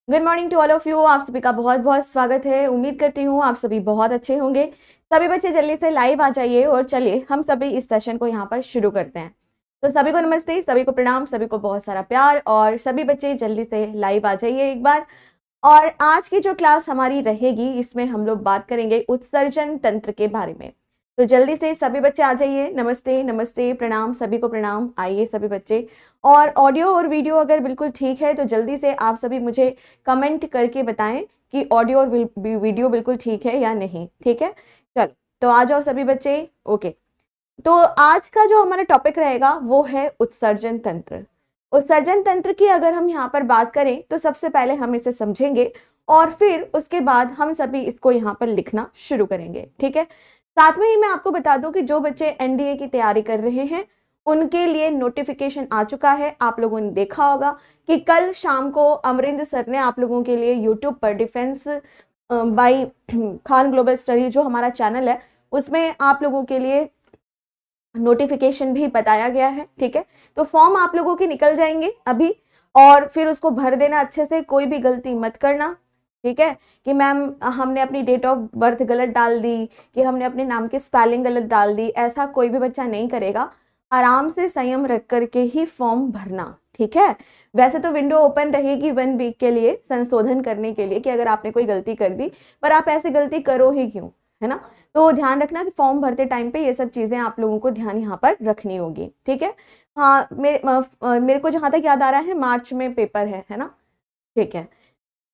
Good morning to all of you. आप सभी का बहुत बहुत स्वागत है। उम्मीद करती हूँ आप सभी बहुत अच्छे होंगे। सभी बच्चे जल्दी से लाइव आ जाइए और चलिए हम सभी इस सेशन को यहाँ पर शुरू करते हैं। तो सभी को नमस्ते, सभी को प्रणाम, सभी को बहुत सारा प्यार और सभी बच्चे जल्दी से लाइव आ जाइए एक बार। और आज की जो क्लास हमारी रहेगी इसमें हम लोग बात करेंगे उत्सर्जन तंत्र के बारे में। तो जल्दी से सभी बच्चे आ जाइए। नमस्ते नमस्ते प्रणाम, सभी को प्रणाम। आइए सभी बच्चे। और ऑडियो और वीडियो अगर बिल्कुल ठीक है तो जल्दी से आप सभी मुझे कमेंट करके बताएं कि ऑडियो और वीडियो बिल्कुल ठीक है या नहीं। ठीक है, चलो तो आ जाओ सभी बच्चे। ओके, तो आज का जो हमारा टॉपिक रहेगा वो है उत्सर्जन तंत्र। उत्सर्जन तंत्र की अगर हम यहाँ पर बात करें तो सबसे पहले हम इसे समझेंगे और फिर उसके बाद हम सभी इसको यहाँ पर लिखना शुरू करेंगे। ठीक है, साथ में ही मैं आपको बता दूं कि जो बच्चे एनडीए की तैयारी कर रहे हैं उनके लिए नोटिफिकेशन आ चुका है। आप लोगों ने देखा होगा कि कल शाम को अमरिंदर सर ने आप लोगों के लिए यूट्यूब पर defence bye Khan global study जो हमारा चैनल है उसमें आप लोगों के लिए नोटिफिकेशन भी बताया गया है। ठीक है, तो फॉर्म आप लोगों के निकल जाएंगे अभी और फिर उसको भर देना अच्छे से, कोई भी गलती मत करना। ठीक है, कि मैम हमने अपनी डेट ऑफ बर्थ गलत डाल दी, कि हमने अपने नाम की स्पेलिंग गलत डाल दी, ऐसा कोई भी बच्चा नहीं करेगा। आराम से संयम रख करके ही फॉर्म भरना। ठीक है, वैसे तो विंडो ओपन रहेगी 1 वीक के लिए संशोधन करने के लिए कि अगर आपने कोई गलती कर दी, पर आप ऐसे गलती करो ही क्यों, है ना। तो ध्यान रखना कि फॉर्म भरते टाइम पे ये सब चीजें आप लोगों को ध्यान यहाँ पर रखनी होगी। ठीक है, हाँ मेरे को जहां तक याद आ रहा है मार्च में पेपर है ना। ठीक है,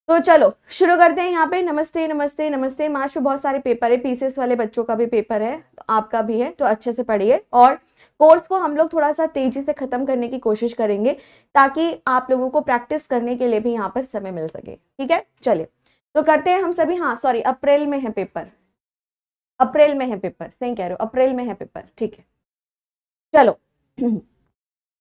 तो चलो शुरू करते हैं यहाँ पे। नमस्ते नमस्ते नमस्ते। मार्च में बहुत सारे पेपर है, पीसीएस वाले बच्चों का भी पेपर है, तो आपका भी है, तो अच्छे से पढ़िए और कोर्स को हम लोग थोड़ा सा तेजी से खत्म करने की कोशिश करेंगे ताकि आप लोगों को प्रैक्टिस करने के लिए भी यहाँ पर समय मिल सके। ठीक है, चलिए तो करते हैं हम सभी। हाँ सॉरी, अप्रैल में है पेपर, अप्रैल में है पेपर, सही कह रहे हो, अप्रैल में है पेपर। ठीक है, चलो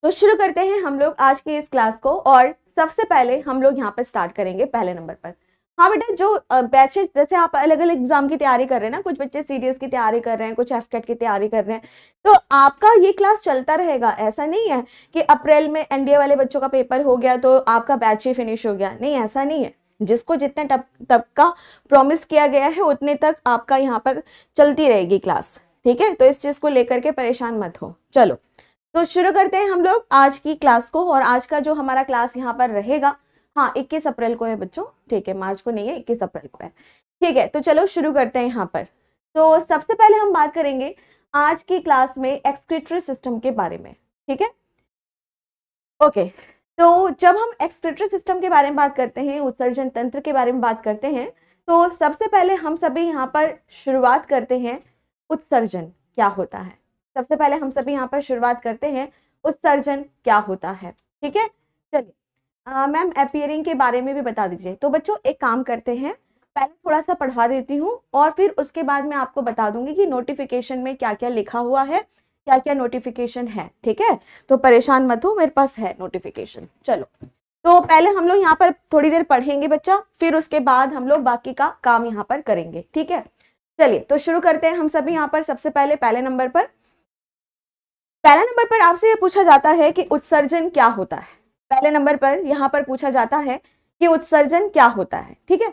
तो शुरू करते हैं हम लोग आज की इस क्लास को। और सबसे पहले हम लोग यहाँ पर स्टार्ट करेंगे पहले नंबर पर। हाँ बेटा, जो बैचेस जैसे आप अलग अलग एग्जाम की तैयारी कर रहे हैं ना, कुछ बच्चे सीडीएस की तैयारी कर रहे हैं, कुछ एफकेट की तैयारी कर रहे हैं, तो आपका ये क्लास चलता रहेगा। ऐसा नहीं है कि अप्रैल में एनडीए वाले बच्चों का पेपर हो गया तो आपका बैच ही फिनिश हो गया, नहीं ऐसा नहीं है। जिसको जितने तब का प्रॉमिस किया गया है उतने तक आपका यहाँ पर चलती रहेगी क्लास। ठीक है, तो इस चीज को लेकर के परेशान मत हो। चलो तो शुरू करते हैं हम लोग आज की क्लास को। और आज का जो हमारा क्लास यहाँ पर रहेगा, हाँ 21 अप्रैल को है बच्चों। ठीक है, मार्च को नहीं है, 21 अप्रैल को है। ठीक है, तो चलो शुरू करते हैं यहाँ पर। तो सबसे पहले हम बात करेंगे आज की क्लास में एक्सक्रीटरी सिस्टम के बारे में। ठीक है, ओके। तो जब हम एक्सक्रीटरी सिस्टम के बारे में बात करते हैं, उत्सर्जन तंत्र के बारे में बात करते हैं, तो सबसे पहले हम सभी यहाँ पर शुरुआत करते हैं उत्सर्जन क्या होता है। सबसे पहले हम सभी यहाँ पर शुरुआत करते हैं उत्सर्जन क्या होता है। ठीक है, चलिए मैम अपीयरिंग के बारे में भी बता दीजिए। तो बच्चों एक काम करते हैं, पहले थोड़ा सा पढ़ा देती हूँ और फिर उसके बाद मैं आपको बता दूंगी कि नोटिफिकेशन में क्या क्या लिखा हुआ है, क्या क्या नोटिफिकेशन है। ठीक है, तो परेशान मत हो, मेरे पास है नोटिफिकेशन। चलो तो पहले हम लोग यहाँ पर थोड़ी देर पढ़ेंगे बच्चा, फिर उसके बाद हम लोग बाकी का काम यहाँ पर करेंगे। ठीक है, चलिए तो शुरू करते हैं हम सभी यहाँ पर। सबसे पहले पहले नंबर पर आपसे ये पूछा जाता है कि उत्सर्जन क्या होता है। पहले नंबर पर यहाँ पर पूछा जाता है कि उत्सर्जन क्या होता है। ठीक है,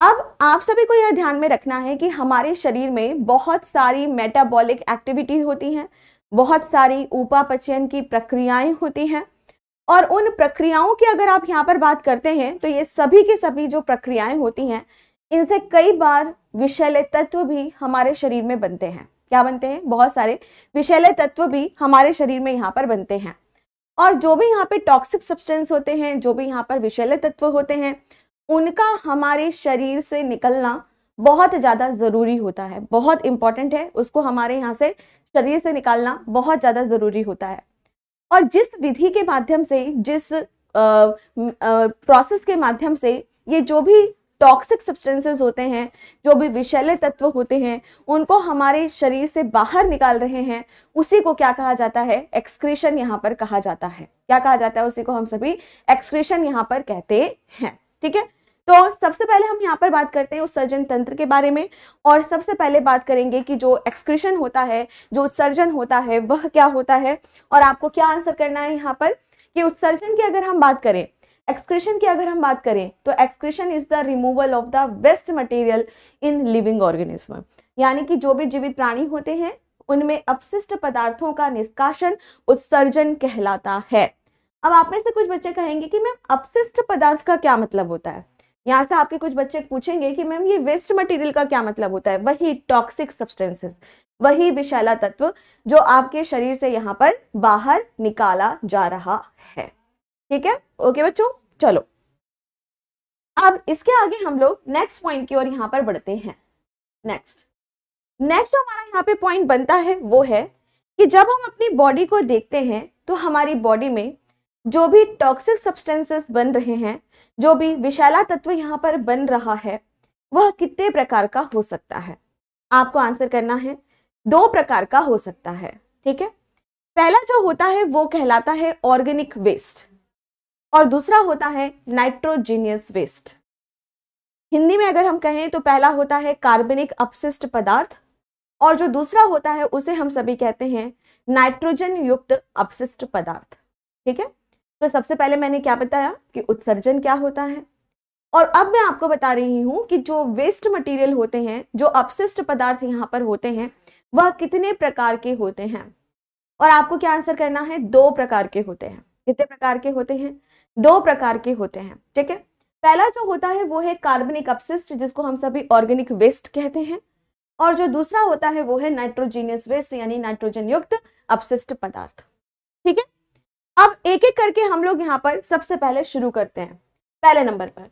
अब आप सभी को यह ध्यान में रखना है कि हमारे शरीर में बहुत सारी मेटाबॉलिक एक्टिविटी होती हैं, बहुत सारी उपापचयन की प्रक्रियाएं होती हैं, और उन प्रक्रियाओं की अगर आप यहाँ पर बात करते हैं तो ये सभी की सभी जो प्रक्रियाएं होती हैं इनसे कई बार विषैले तत्व भी हमारे शरीर में बनते हैं। क्या बनते हैं? बहुत सारे विषैले तत्व भी हमारे शरीर में यहाँ पर बनते हैं। और जो भी यहाँ पे टॉक्सिक सब्सटेंस होते हैं, जो भी यहाँ पर विषैले तत्व होते हैं, उनका हमारे शरीर से निकलना बहुत ज्यादा जरूरी होता है, बहुत इंपॉर्टेंट है। उसको हमारे यहाँ से शरीर से निकालना बहुत ज्यादा जरूरी होता है। और जिस विधि के माध्यम से, जिस प्रोसेस के माध्यम से ये जो भी टॉक्सिक सब्सटेंसेस होते हैं, जो भी विषैले तत्व होते हैं, उनको हमारे शरीर से बाहर निकाल रहे हैं, उसी को क्या कहा जाता है? एक्सक्रीशन यहाँ पर कहा जाता है। क्या कहा जाता है? उसी को हम सभी एक्सक्रीशन यहाँ पर कहते हैं। ठीक है, तो सबसे पहले हम यहाँ पर बात करते हैं उत्सर्जन तंत्र के बारे में। और सबसे पहले बात करेंगे कि जो एक्सक्रीशन होता है, जो उत्सर्जन होता है, वह क्या होता है। और आपको क्या आंसर करना है यहाँ पर कि उत्सर्जन की अगर हम बात करें, एक्सक्रीशन की अगर हम बात करें तो excretion is the removal of the waste material in living organism, यानी कि जो भी जीवित प्राणी होते हैं उनमें अपशिष्ट पदार्थों का निष्कासन उत्सर्जन कहलाता है। अब आप में से कुछ बच्चे कहेंगे कि मैम अपशिष्ट पदार्थ का क्या मतलब होता है। यहाँ से आपके कुछ बच्चे पूछेंगे कि मैम ये वेस्ट मटेरियल का क्या मतलब होता है। वही टॉक्सिक सब्सटेंसेस, वही विषैला तत्व जो आपके शरीर से यहाँ पर बाहर निकाला जा रहा है। ठीक है, ओके बच्चों, चलो अब इसके आगे हम लोग नेक्स्ट पॉइंट की ओर यहाँ पर बढ़ते हैं। नेक्स्ट जो हमारा यहाँ पे पॉइंट बनता है वो है कि जब हम अपनी बॉडी को देखते हैं तो हमारी बॉडी में जो भी टॉक्सिक सब्सटेंसेस बन रहे हैं, जो भी विषैला तत्व यहाँ पर बन रहा है, वह कितने प्रकार का हो सकता है। आपको आंसर करना है, 2 प्रकार का हो सकता है। ठीक है, पहला जो होता है वो कहलाता है ऑर्गेनिक वेस्ट और दूसरा होता है नाइट्रोजीनियस वेस्ट। हिंदी में अगर हम कहें तो पहला होता है कार्बनिक अपशिष्ट पदार्थ और जो दूसरा होता है उसे हम सभी कहते हैं नाइट्रोजन युक्त अपशिष्ट पदार्थ। ठीक है, तो सबसे पहले मैंने क्या बताया कि उत्सर्जन क्या होता है, और अब मैं आपको बता रही हूं कि जो वेस्ट मटेरियल होते हैं, जो अपशिष्ट पदार्थ यहाँ पर होते हैं, वह कितने प्रकार के होते हैं। और आपको क्या आंसर करना है, 2 प्रकार के होते हैं। कितने प्रकार के होते हैं, 2 प्रकार के होते हैं। ठीक है, पहला जो होता है वो है कार्बनिक अपशिष्ट जिसको हम सभी ऑर्गेनिक वेस्ट कहते हैं, और जो दूसरा होता है वो है नाइट्रोजीनियस वेस्ट यानी नाइट्रोजन युक्त अपशिष्ट पदार्थ। ठीक है, अब एक एक करके हम लोग यहाँ पर सबसे पहले शुरू करते हैं। पहले नंबर पर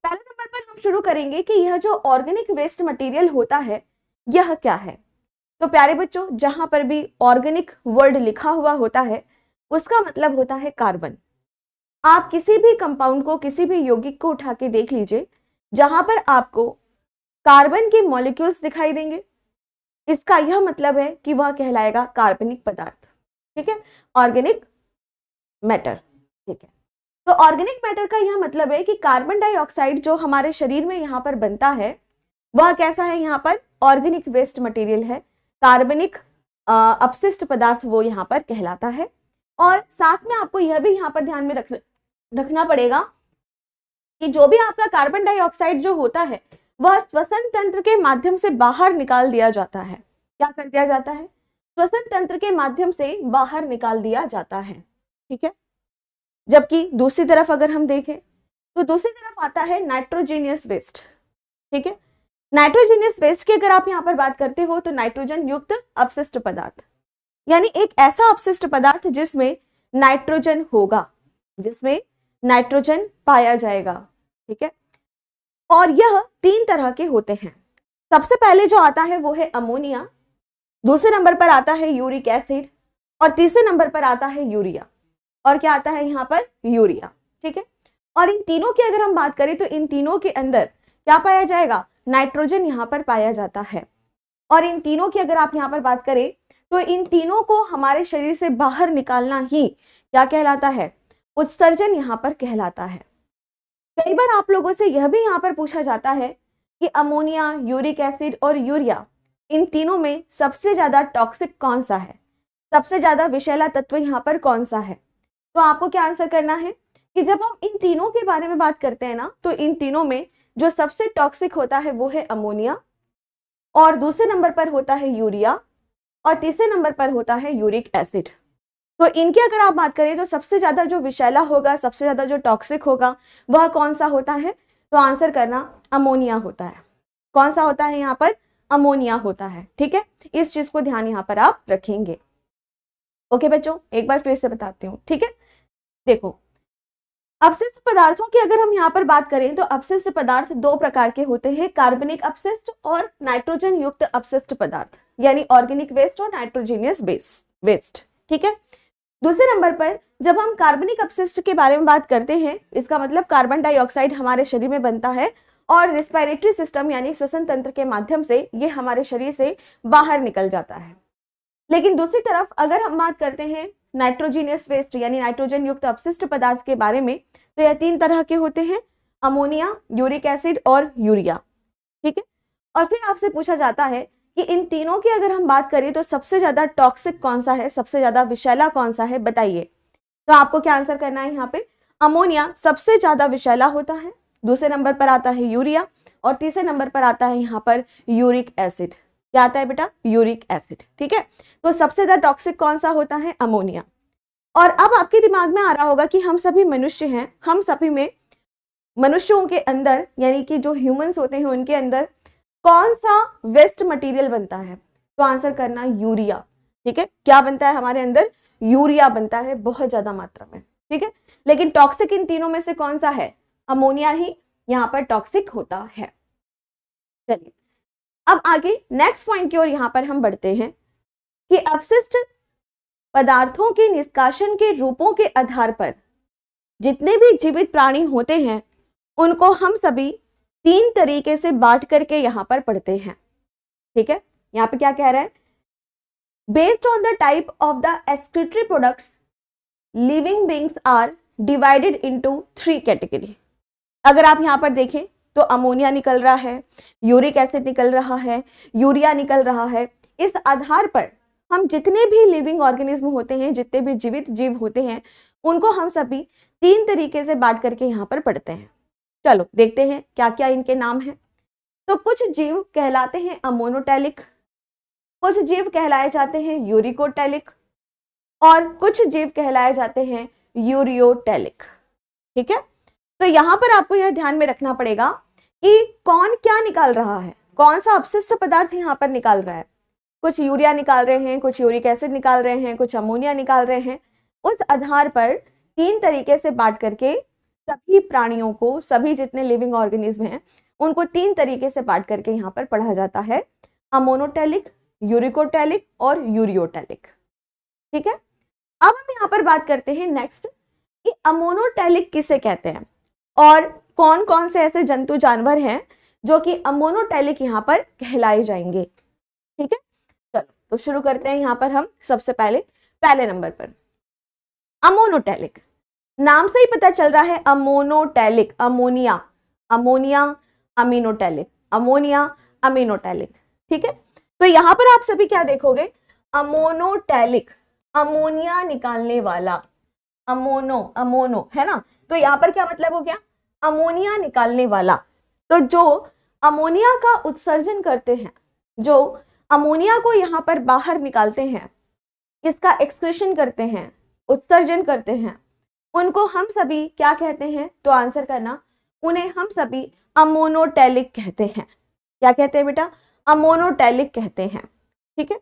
हम शुरू करेंगे कि यह जो ऑर्गेनिक वेस्ट मटेरियल होता है यह क्या है। तो प्यारे बच्चों, जहां पर भी ऑर्गेनिक वर्ड लिखा हुआ होता है उसका मतलब होता है कार्बन। आप किसी भी कंपाउंड को, किसी भी यौगिक को उठा के देख लीजिए, जहां पर आपको कार्बन के मॉलिक्यूल्स दिखाई देंगे, इसका यह मतलब है कि वह कहलाएगा कार्बनिक पदार्थ। ठीक है, ऑर्गेनिक मैटर। ठीक है, तो ऑर्गेनिक मैटर का यह मतलब है कि कार्बन डाइऑक्साइड जो हमारे शरीर में यहाँ पर बनता है वह कैसा है, यहाँ पर ऑर्गेनिक वेस्ट मटेरियल है, कार्बनिक अपशिष्ट पदार्थ वो यहाँ पर कहलाता है। और साथ में आपको यह भी यहाँ पर ध्यान में रखना पड़ेगा कि जो भी आपका कार्बन डाइऑक्साइड जो होता है वह श्वसन तंत्र के माध्यम से बाहर निकाल दिया जाता है। क्या कर दिया जाता है, श्वसन तंत्र के माध्यम से बाहर निकाल दिया जाता है। ठीक है, जबकि दूसरी तरफ अगर हम देखें तो दूसरी तरफ आता है नाइट्रोजीनियस वेस्ट। ठीक है, नाइट्रोजीनियस वेस्ट की अगर आप यहाँ पर बात करते हो तो नाइट्रोजन युक्त अपशिष्ट पदार्थ, यानी एक ऐसा अपशिष्ट पदार्थ जिसमें नाइट्रोजन होगा, जिसमें नाइट्रोजन पाया जाएगा। ठीक है, और यह 3 तरह के होते हैं। सबसे पहले जो आता है वो है अमोनिया, दूसरे नंबर पर आता है यूरिक एसिड और तीसरे नंबर पर आता है यूरिया। और क्या आता है यहाँ पर, यूरिया। ठीक है, और इन तीनों की अगर हम बात करें तो इन तीनों के अंदर क्या पाया जाएगा, नाइट्रोजन यहाँ पर पाया जाता है। और इन तीनों की अगर आप यहाँ पर बात करें तो इन तीनों को हमारे शरीर से बाहर निकालना ही क्या कहलाता है, उत्सर्जन यहाँ पर कहलाता है। कई बार आप लोगों से यह भी यहाँ पर पूछा जाता है कि अमोनिया, यूरिक एसिड और यूरिया, इन तीनों में सबसे ज्यादा टॉक्सिक कौन सा है, सबसे ज्यादा विषैला तत्व यहाँ पर कौन सा है। तो आपको क्या आंसर करना है कि जब हम इन तीनों के बारे में बात करते हैं ना, तो इन तीनों में जो सबसे टॉक्सिक होता है वो है अमोनिया, और दूसरे नंबर पर होता है यूरिया, और तीसरे नंबर पर होता है यूरिक एसिड। तो इनकी अगर आप बात करें तो सबसे ज्यादा जो विषैला होगा, सबसे ज्यादा जो टॉक्सिक होगा वह कौन सा होता है, तो आंसर करना अमोनिया होता है। कौन सा होता है यहाँ पर, अमोनिया होता है। ठीक है, इस चीज को ध्यान यहाँ पर आप रखेंगे। ओके बच्चों, एक बार फिर से बताती हूँ। ठीक है, देखो अपशिष्ट पदार्थों की अगर हम यहाँ पर बात करें तो अपशिष्ट पदार्थ 2 प्रकार के होते हैं, कार्बनिक अपशिष्ट और नाइट्रोजन युक्त अपशिष्ट पदार्थ, यानी ऑर्गेनिक वेस्ट और नाइट्रोजीनियस वेस्ट। ठीक है, दूसरे नंबर पर जब हम कार्बनिक अपशिष्ट के बारे में बात करते हैं, इसका मतलब कार्बन डाइऑक्साइड हमारे शरीर में बनता है और रेस्पिरेटरी सिस्टम यानी श्वसन तंत्र के माध्यम से ये हमारे शरीर से बाहर निकल जाता है। लेकिन दूसरी तरफ अगर हम बात करते हैं नाइट्रोजीनियस वेस्ट यानी नाइट्रोजन युक्त अपशिष्ट पदार्थ के बारे में, तो यह 3 तरह के होते हैं, अमोनिया, यूरिक एसिड और यूरिया। ठीक है, और फिर आपसे पूछा जाता है कि इन तीनों की अगर हम बात करें तो सबसे ज्यादा टॉक्सिक कौन सा है, सबसे ज्यादा विषैला कौन सा है, बताइए। तो आपको क्या आंसर करना है यहाँ पे, अमोनिया सबसे ज्यादा विषैला होता है, दूसरे नंबर पर आता है यूरिया, और तीसरे नंबर पर आता है यहाँ पर यूरिक एसिड। क्या आता है बेटा? Uric acid. ठीक है, तो सबसे ज्यादा टॉक्सिक कौन सा होता है? अमोनिया। और अब आपके दिमाग में आ रहा होगा कि हम सभी मनुष्य हैं, हम सभी में मनुष्यों के अंदर यानी कि जो ह्यूमंस होते हैं उनके अंदर कौन सा वेस्ट मटेरियल बनता है? तो आंसर करना यूरिया। ठीक है, क्या बनता है हमारे अंदर? यूरिया बनता है बहुत ज्यादा मात्रा में। ठीक है, लेकिन टॉक्सिक इन तीनों में से कौन सा है? अमोनिया ही यहाँ पर टॉक्सिक होता है। चलिए अब आगे नेक्स्ट पॉइंट की ओर यहाँ पर हम बढ़ते हैं कि अपशिष्ट पदार्थों के निष्कासन के रूपों के आधार पर जितने भी जीवित प्राणी होते हैं उनको हम सभी 3 तरीके से बांट करके यहाँ पर पढ़ते हैं। ठीक है, यहाँ पे क्या कह रहा है? Based on the type of the excretory products living beings are divided into 3 category. अगर आप यहाँ पर देखें तो अमोनिया निकल रहा है, यूरिक एसिड निकल रहा है, यूरिया निकल रहा है। इस आधार पर हम जितने भी लिविंग ऑर्गेनिज्म होते हैं, जितने भी जीवित जीव होते हैं, उनको हम सभी 3 तरीके से बांट करके यहाँ पर पढ़ते हैं। चलो देखते हैं क्या क्या इनके नाम हैं। तो कुछ जीव कहलाते हैं अमोनोटैलिक, कुछ जीव कहलाए जाते हैं यूरिकोटैलिक, और कुछ जीव कहलाए जाते हैं यूरियोटैलिक। ठीक है, तो यहां पर आपको यह ध्यान में रखना पड़ेगा कि कौन क्या निकाल रहा है, कौन सा अपशिष्ट पदार्थ यहाँ पर निकाल रहा है। कुछ यूरिया निकाल रहे हैं, कुछ यूरिक एसिड निकाल रहे हैं, कुछ अमोनिया निकाल रहे हैं। उस आधार पर 3 तरीके से बांट करके सभी प्राणियों को, सभी जितने लिविंग ऑर्गेनिज्म हैं उनको 3 तरीके से बांट करके यहाँ पर पढ़ा जाता है, अमोनोटैलिक, यूरिकोटैलिक और यूरियोटैलिक। ठीक है, अब हम यहाँ पर बात करते हैं नेक्स्ट कि अमोनोटैलिक किसे कहते हैं और कौन कौन से ऐसे जंतु जानवर हैं जो कि अमोनोटैलिक यहाँ पर कहलाए जाएंगे। ठीक है, चलो तो शुरू करते हैं। यहाँ पर हम सबसे पहले नंबर पर अमोनोटैलिक। नाम से ही पता चल रहा है अमोनोटैलिक, अमोनिया, अमोनिया अमीनोटैलिक, अमोनिया अमीनोटैलिक। ठीक है, तो यहाँ पर आप सभी क्या देखोगे? अमोनोटैलिक, अमोनिया निकालने वाला, अमोनो है ना, तो यहाँ पर क्या मतलब हो गया? अमोनिया निकालने वाला। तो जो अमोनिया का उत्सर्जन करते हैं, जो अमोनिया को यहाँ पर बाहर निकालते हैं, इसका एक्सक्रीशन करते हैं, उत्सर्जन करते हैं, उनको हम सभी क्या कहते हैं? तो आंसर करना, उन्हें हम सभी अमोनोटैलिक कहते हैं। क्या कहते हैं बेटा? अमोनोटैलिक कहते हैं। ठीक है,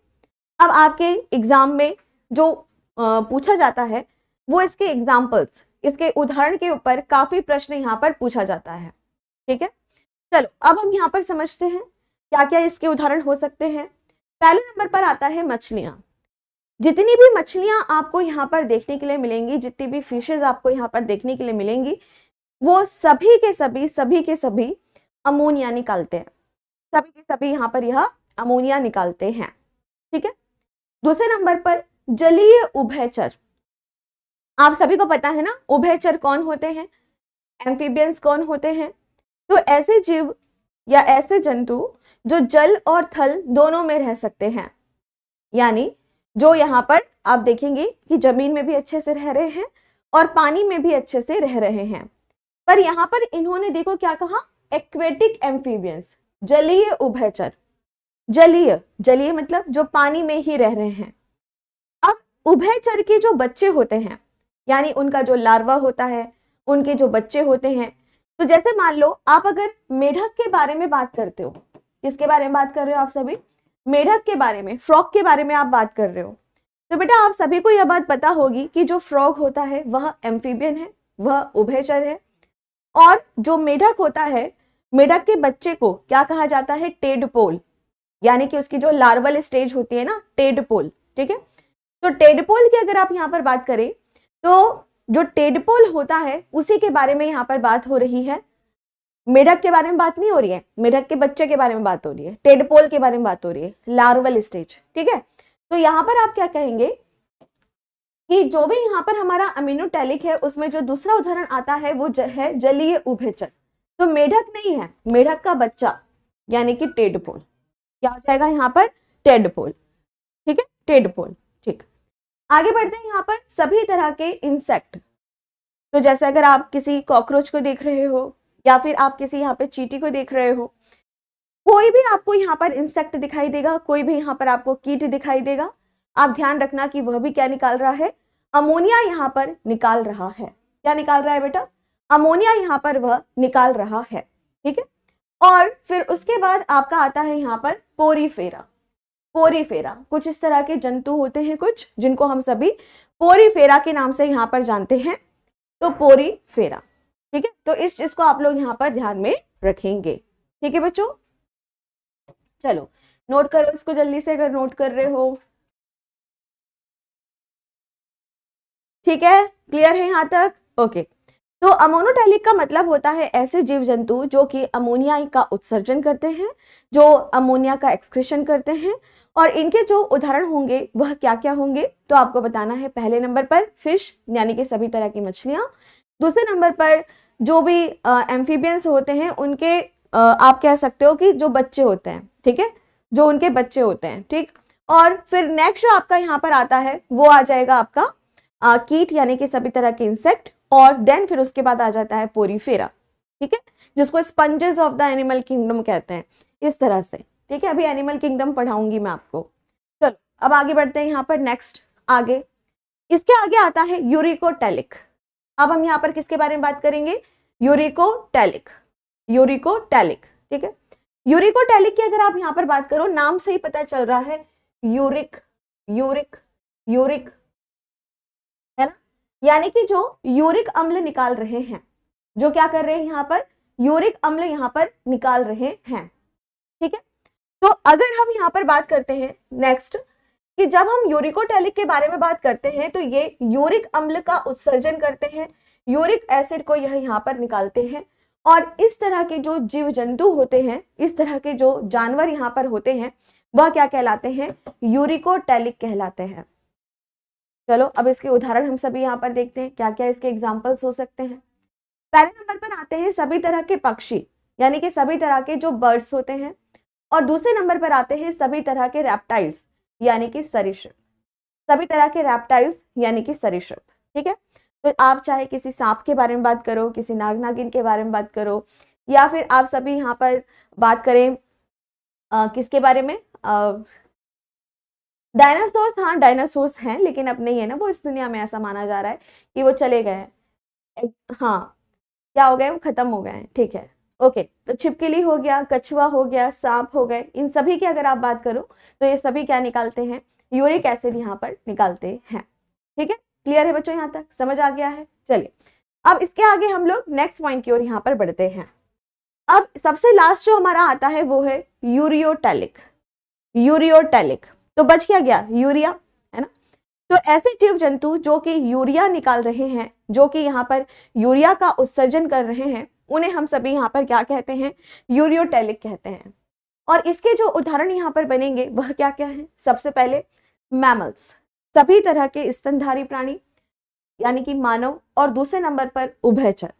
अब आपके एग्जाम में जो पूछा जाता है वो इसके एग्जाम्पल्स, इसके उदाहरण के ऊपर काफी प्रश्न यहाँ पर पूछा जाता है। ठीक है, चलो अब हम यहाँ पर समझते हैं क्या क्या इसके उदाहरण हो सकते हैं। पहले नंबर पर आता है मछलियां। जितनी भी मछलियां आपको यहाँ पर देखने के लिए मिलेंगी, जितनी भी फिशेज आपको यहाँ पर देखने के लिए मिलेंगी, वो सभी के सभी अमोनिया निकालते हैं, सभी के सभी यहाँ पर यह अमोनिया निकालते हैं। ठीक है, दूसरे नंबर पर जलीय उभयचर। आप सभी को पता है ना उभयचर कौन होते हैं, एम्फीबियंस कौन होते हैं? तो ऐसे जीव या ऐसे जंतु जो जल और थल दोनों में रह सकते हैं, यानी जो यहाँ पर आप देखेंगे कि जमीन में भी अच्छे से रह रहे हैं और पानी में भी अच्छे से रह रहे हैं। पर यहाँ पर इन्होंने देखो क्या कहा? एक्वेटिक एम्फीबियंस, जलीय उभयचर। जलीय मतलब जो पानी में ही रह रहे हैं। अब उभयचर के जो बच्चे होते हैं, यानी उनका जो लार्वा होता है, उनके जो बच्चे होते हैं, तो जैसे मान लो आप अगर मेढक के बारे में बात करते हो, किसके बारे में बात कर रहे हो आप सभी? मेढक के बारे में, फ्रॉग के बारे में आप बात कर रहे हो। तो बेटा आप सभी को यह बात पता होगी कि जो फ्रॉग होता है वह एम्फीबियन है, वह उभयचर है, और जो मेढक होता है, मेढक के बच्चे को क्या कहा जाता है? टेडपोल, यानी कि उसकी जो लार्वल स्टेज होती है ना, टेडपोल। ठीक है, तो टेडपोल की अगर आप यहाँ पर बात करें तो जो टेडपोल होता है उसी के बारे में यहाँ पर बात हो रही है। मेढक के बारे में बात नहीं हो रही है, मेढक के बच्चे के बारे में बात हो रही है, टेडपोल के बारे में बात हो रही है, लार्वल स्टेज। ठीक है, तो यहाँ पर आप क्या कहेंगे कि जो भी यहाँ पर हमारा अमीनोटैलिक है उसमें जो दूसरा उदाहरण आता है वो है जलीय उभयचर। तो मेढक नहीं है, मेढक का बच्चा यानी कि टेडपोल। क्या हो जाएगा यहाँ पर? टेडपोल। ठीक है, टेडपोल। ठीक, आगे बढ़ते हैं। यहाँ पर सभी तरह के इंसेक्ट, तो जैसे अगर आप किसी कॉकरोच को देख रहे हो या फिर आप किसी यहाँ पे चींटी को देख रहे हो, कोई भी आपको यहाँ पर इंसेक्ट दिखाई देगा, कोई भी यहाँ पर आपको कीट दिखाई देगा, आप ध्यान रखना कि वह भी क्या निकाल रहा है, अमोनिया यहाँ पर निकाल रहा है। क्या निकाल रहा है बेटा, अमोनिया यहाँ पर वह निकाल रहा है, ठीक है। और फिर उसके बाद आपका आता है यहाँ पर पोरीफेरा। पोरीफेरा कुछ इस तरह के जंतु होते हैं कुछ, जिनको हम सभी पोरीफेरा के नाम से यहाँ पर जानते हैं, तो पोरीफेरा, ठीक है। तो इस चीज को आप लोग यहाँ पर ध्यान में रखेंगे, ठीक है बच्चों। चलो नोट करो इसको जल्दी से, अगर नोट कर रहे हो, ठीक है, क्लियर है यहाँ तक, ओके। तो अमोनोटैलिक का मतलब होता है ऐसे जीव जंतु जो कि अमोनिया का उत्सर्जन करते हैं, जो अमोनिया का एक्सक्रीशन करते हैं। और इनके जो उदाहरण होंगे वह क्या क्या होंगे, तो आपको बताना है। पहले नंबर पर फिश यानी कि सभी तरह की मछलियां, दूसरे नंबर पर जो भी एम्फीबियंस होते हैं उनके आप कह सकते हो कि जो बच्चे होते हैं, ठीक है, जो उनके बच्चे होते हैं, ठीक। और फिर नेक्स्ट जो आपका यहाँ पर आता है वो आ जाएगा आपका कीट यानी कि सभी तरह के इंसेक्ट, और देन फिर उसके बाद आ जाता है पोरीफेरा, ठीक है, जिसको sponges of the animal kingdom कहते हैं, इस तरह से, ठीक है। अभी एनिमल किंगडम पढ़ाऊंगी मैं आपको। चलो अब आगे बढ़ते हैं यहाँ पर नेक्स्ट आगे। इसके आगे आता है यूरिकोटैलिक। अब हम यहाँ पर किसके बारे में बात करेंगे, यूरिकोटैलिक, यूरिकोटैलिक, ठीक है। यूरिकोटैलिक की अगर आप यहाँ पर बात करो, नाम से ही पता चल रहा है, यूरिक यूरिक यूरिक, है ना, यानी कि जो यूरिक अम्ल निकाल रहे हैं, जो क्या कर रहे हैं यहाँ पर, यूरिक अम्ल यहाँ पर निकाल रहे हैं, ठीक है। तो अगर हम यहाँ पर बात करते हैं नेक्स्ट कि जब हम यूरिकोटैलिक के बारे में बात करते हैं तो ये यूरिक अम्ल का उत्सर्जन करते हैं, यूरिक एसिड को यह यहाँ पर निकालते हैं। और इस तरह के जो जीव जंतु होते हैं, इस तरह के जो जानवर यहाँ पर होते हैं, वह क्या कहलाते हैं, यूरिकोटैलिक कहलाते हैं। चलो अब इसके उदाहरण हम सभी यहाँ पर देखते हैं, क्या क्या इसके एग्जाम्पल्स हो सकते हैं। पहले नंबर पर आते हैं सभी तरह के पक्षी यानी कि सभी तरह के जो बर्ड्स होते हैं, और दूसरे नंबर पर आते हैं सभी तरह के रैप्टाइल्स यानी कि सरीसृप, सभी तरह के रैप्टाइल्स यानी कि सरीसृप, ठीक है। तो आप चाहे किसी सांप के बारे में बात करो, किसी नाग नागिन के बारे में बात करो, या फिर आप सभी यहाँ पर बात करें किसके बारे में, डायनासोर्स। हाँ डायनासोर्स हैं लेकिन अब नहीं है ना, वो इस दुनिया में, ऐसा माना जा रहा है कि वो चले गए हैं, हाँ क्या हो गए, वो खत्म हो गए हैं, ठीक है, ओके। तो छिपकली हो गया, कछुआ हो गया, सांप हो गए, इन सभी की अगर आप बात करो तो ये सभी क्या निकालते हैं, यूरिक एसिड यहाँ पर निकालते हैं, ठीक है। क्लियर है बच्चों, यहाँ तक समझ आ गया है। चलिए अब इसके आगे हम लोग नेक्स्ट पॉइंट की ओर यहाँ पर बढ़ते हैं। अब सबसे लास्ट जो हमारा आता है वो है यूरियोटैलिक। यूरियोटैलिक तो बच क्या गया, यूरिया, है ना। तो ऐसे जीव जंतु जो कि यूरिया निकाल रहे हैं, जो कि यहाँ पर यूरिया का उत्सर्जन कर रहे हैं, उन्हें हम सभी यहाँ पर क्या कहते हैं, यूरियोटैलिक कहते हैं। और इसके जो उदाहरण यहाँ पर बनेंगे वह क्या क्या है, सबसे पहले मैमल्स, सभी तरह के स्तनधारी प्राणी यानी कि मानव, और दूसरे नंबर पर उभयचर,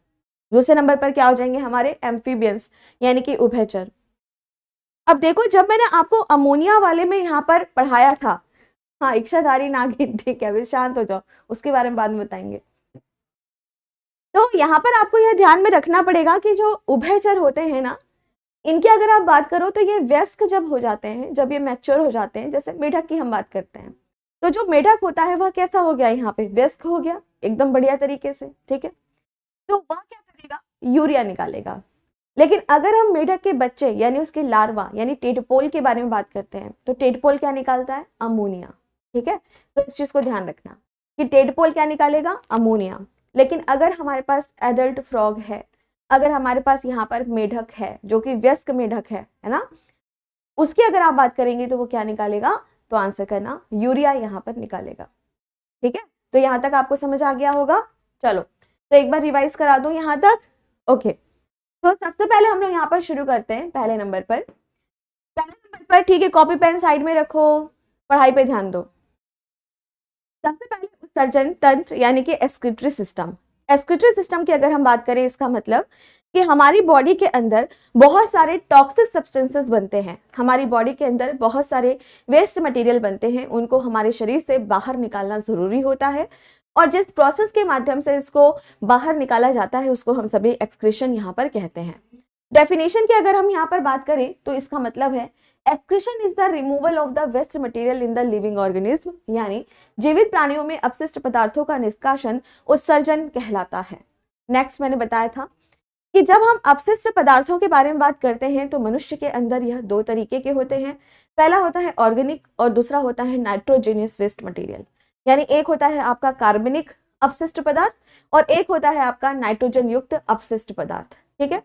दूसरे नंबर पर क्या हो जाएंगे हमारे एम्फीबियंस यानी कि उभयचर। अब देखो जब मैंने आपको अमोनिया वाले में यहाँ पर पढ़ाया था, हाँ इच्छाधारी नागिन, ठीक है, शांत हो जाओ, उसके बारे में बाद में बताएंगे। तो यहाँ पर आपको यह ध्यान में रखना पड़ेगा कि जो उभयचर होते हैं ना, इनकी अगर आप बात करो तो ये वयस्क जब हो जाते हैं, जब ये मैच्योर हो जाते हैं, जैसे मेढक की हम बात करते हैं, तो जो मेढक होता है वह कैसा हो गया, यहाँ पे वयस्क हो गया एकदम बढ़िया तरीके से, ठीक है। तो वह क्या करेगा, यूरिया निकालेगा। लेकिन अगर हम मेढक के बच्चे यानी उसके लार्वा यानी टेडपोल के बारे में बात करते हैं, तो टेडपोल क्या निकालता है, अमोनिया, ठीक है। तो इस चीज को ध्यान रखना कि टेडपोल क्या निकालेगा, अमोनिया। लेकिन अगर हमारे पास एडल्ट फ्रॉग है, अगर हमारे पास यहाँ पर मेढक है जो कि वयस्क मेढक है ना, उसकी अगर आप बात करेंगे तो वो क्या निकालेगा, तो आंसर करना यूरिया यहाँ पर निकालेगा, ठीक है। तो यहाँ तक आपको समझ आ गया होगा। चलो तो एक बार रिवाइज करा दूं यहाँ तक, ओके। तो सबसे पहले हम लोग यहाँ पर शुरू करते हैं पहले नंबर पर, ठीक है, कॉपी पेन साइड में रखो, पढ़ाई पे ध्यान दो। सबसे पहले उत्सर्जन तंत्र यानी कि एक्सक्रीटरी सिस्टम। एक्सक्रीटरी सिस्टम की अगर हम बात करें, इसका मतलब कि हमारी बॉडी के अंदर बहुत सारे टॉक्सिक सब्सटेंसेस बनते हैं, हमारी बॉडी के अंदर बहुत सारे वेस्ट मटेरियल बनते हैं, उनको हमारे शरीर से बाहर निकालना जरूरी होता है। और जिस प्रोसेस के माध्यम से इसको बाहर निकाला जाता है उसको हम सभी एक्सक्रीशन यहाँ पर कहते हैं। डेफिनेशन की अगर हम यहाँ पर बात करें तो इसका मतलब है excretion is the removal of the waste material in the living organism, यानी जीवित प्राणियों में अपशिष्ट पदार्थों का निष्कासन उत्सर्जन कहलाता है। नेक्स्ट मैंने बताया था कि जब हम अपशिष्ट पदार्थों के बारे में बात करते हैं तो मनुष्य के अंदर यह दो तरीके के होते हैं। पहला होता है ऑर्गेनिक और दूसरा होता है नाइट्रोजेनियस वेस्ट मटेरियल, यानी एक होता है आपका कार्बनिक अपशिष्ट पदार्थ और एक होता है आपका नाइट्रोजन युक्त अपशिष्ट पदार्थ। ठीक है,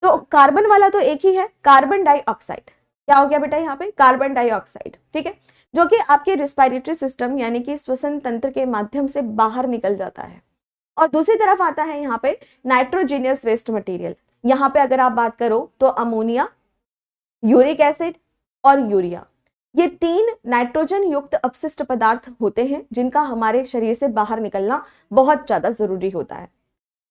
तो कार्बन वाला तो एक ही है, कार्बन डाइऑक्साइड। क्या हो गया बेटा यहाँ पे, कार्बन डाइऑक्साइड। ठीक है, जो कि आपके रेस्पिरेटरी सिस्टम यानी कि श्वसन तंत्र के माध्यम से बाहर निकल जाता है। और दूसरी तरफ आता है यहाँ पे नाइट्रोजीनियस वेस्ट मटेरियल। यहाँ पे अगर आप बात करो तो अमोनिया, यूरिक एसिड और यूरिया, ये तीन नाइट्रोजन युक्त अपशिष्ट पदार्थ होते हैं जिनका हमारे शरीर से बाहर निकलना बहुत ज्यादा जरूरी होता है।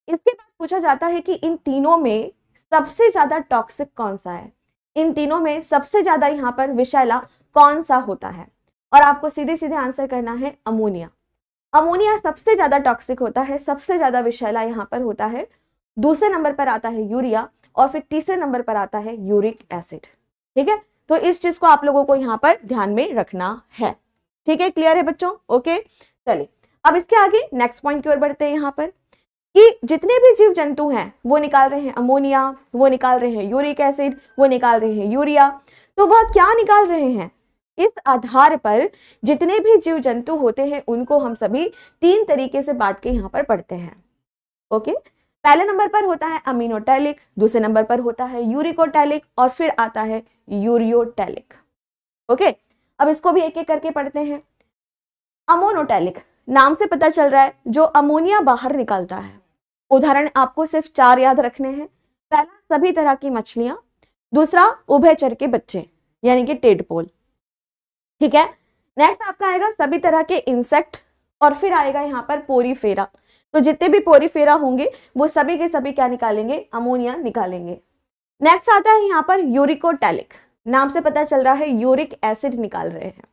इसके बाद पूछा जाता है कि इन तीनों में सबसे ज्यादा टॉक्सिक कौन सा है, इन तीनों में सबसे ज्यादा यहाँ पर विषैला कौन सा होता है, और आपको सीधे सीधे आंसर करना है अमोनिया। अमोनिया सबसे ज्यादा टॉक्सिक होता है, सबसे ज्यादा विषैला यहाँ पर होता है। दूसरे नंबर पर आता है यूरिया और फिर तीसरे नंबर पर आता है यूरिक एसिड। ठीक है, तो इस चीज को आप लोगों को यहाँ पर ध्यान में रखना है। ठीक है, क्लियर है बच्चों? ओके, चलिए अब इसके आगे नेक्स्ट पॉइंट की ओर बढ़ते हैं यहाँ पर कि जितने भी जीव जंतु हैं वो निकाल रहे हैं अमोनिया, वो निकाल रहे हैं यूरिक एसिड, वो निकाल रहे हैं यूरिया, तो वह क्या निकाल रहे हैं? इस आधार पर जितने भी जीव जंतु होते हैं उनको हम सभी तीन तरीके से बांट के यहाँ पर पढ़ते हैं। ओके, पहले नंबर पर होता है अमीनोटैलिक, दूसरे नंबर पर होता है यूरिकोटैलिक और फिर आता है यूरियोटैलिक। ओके, अब इसको भी एक एक करके पढ़ते हैं। अमोनोटैलिक, नाम से पता चल रहा है जो अमोनिया बाहर निकालता है। उदाहरण आपको सिर्फ 4 याद रखने हैं। पहला सभी तरह की मछलियां, दूसरा उभयचर के बच्चे यानी कि टेडपोल। ठीक है, नेक्स्ट आपका आएगा सभी तरह के इंसेक्ट और फिर आएगा यहाँ पर पोरीफेरा। तो जितने भी पोरीफेरा होंगे वो सभी के सभी क्या निकालेंगे? अमोनिया निकालेंगे। नेक्स्ट आता है यहाँ पर यूरिकोटैलिक, नाम से पता चल रहा है यूरिक एसिड निकाल रहे हैं।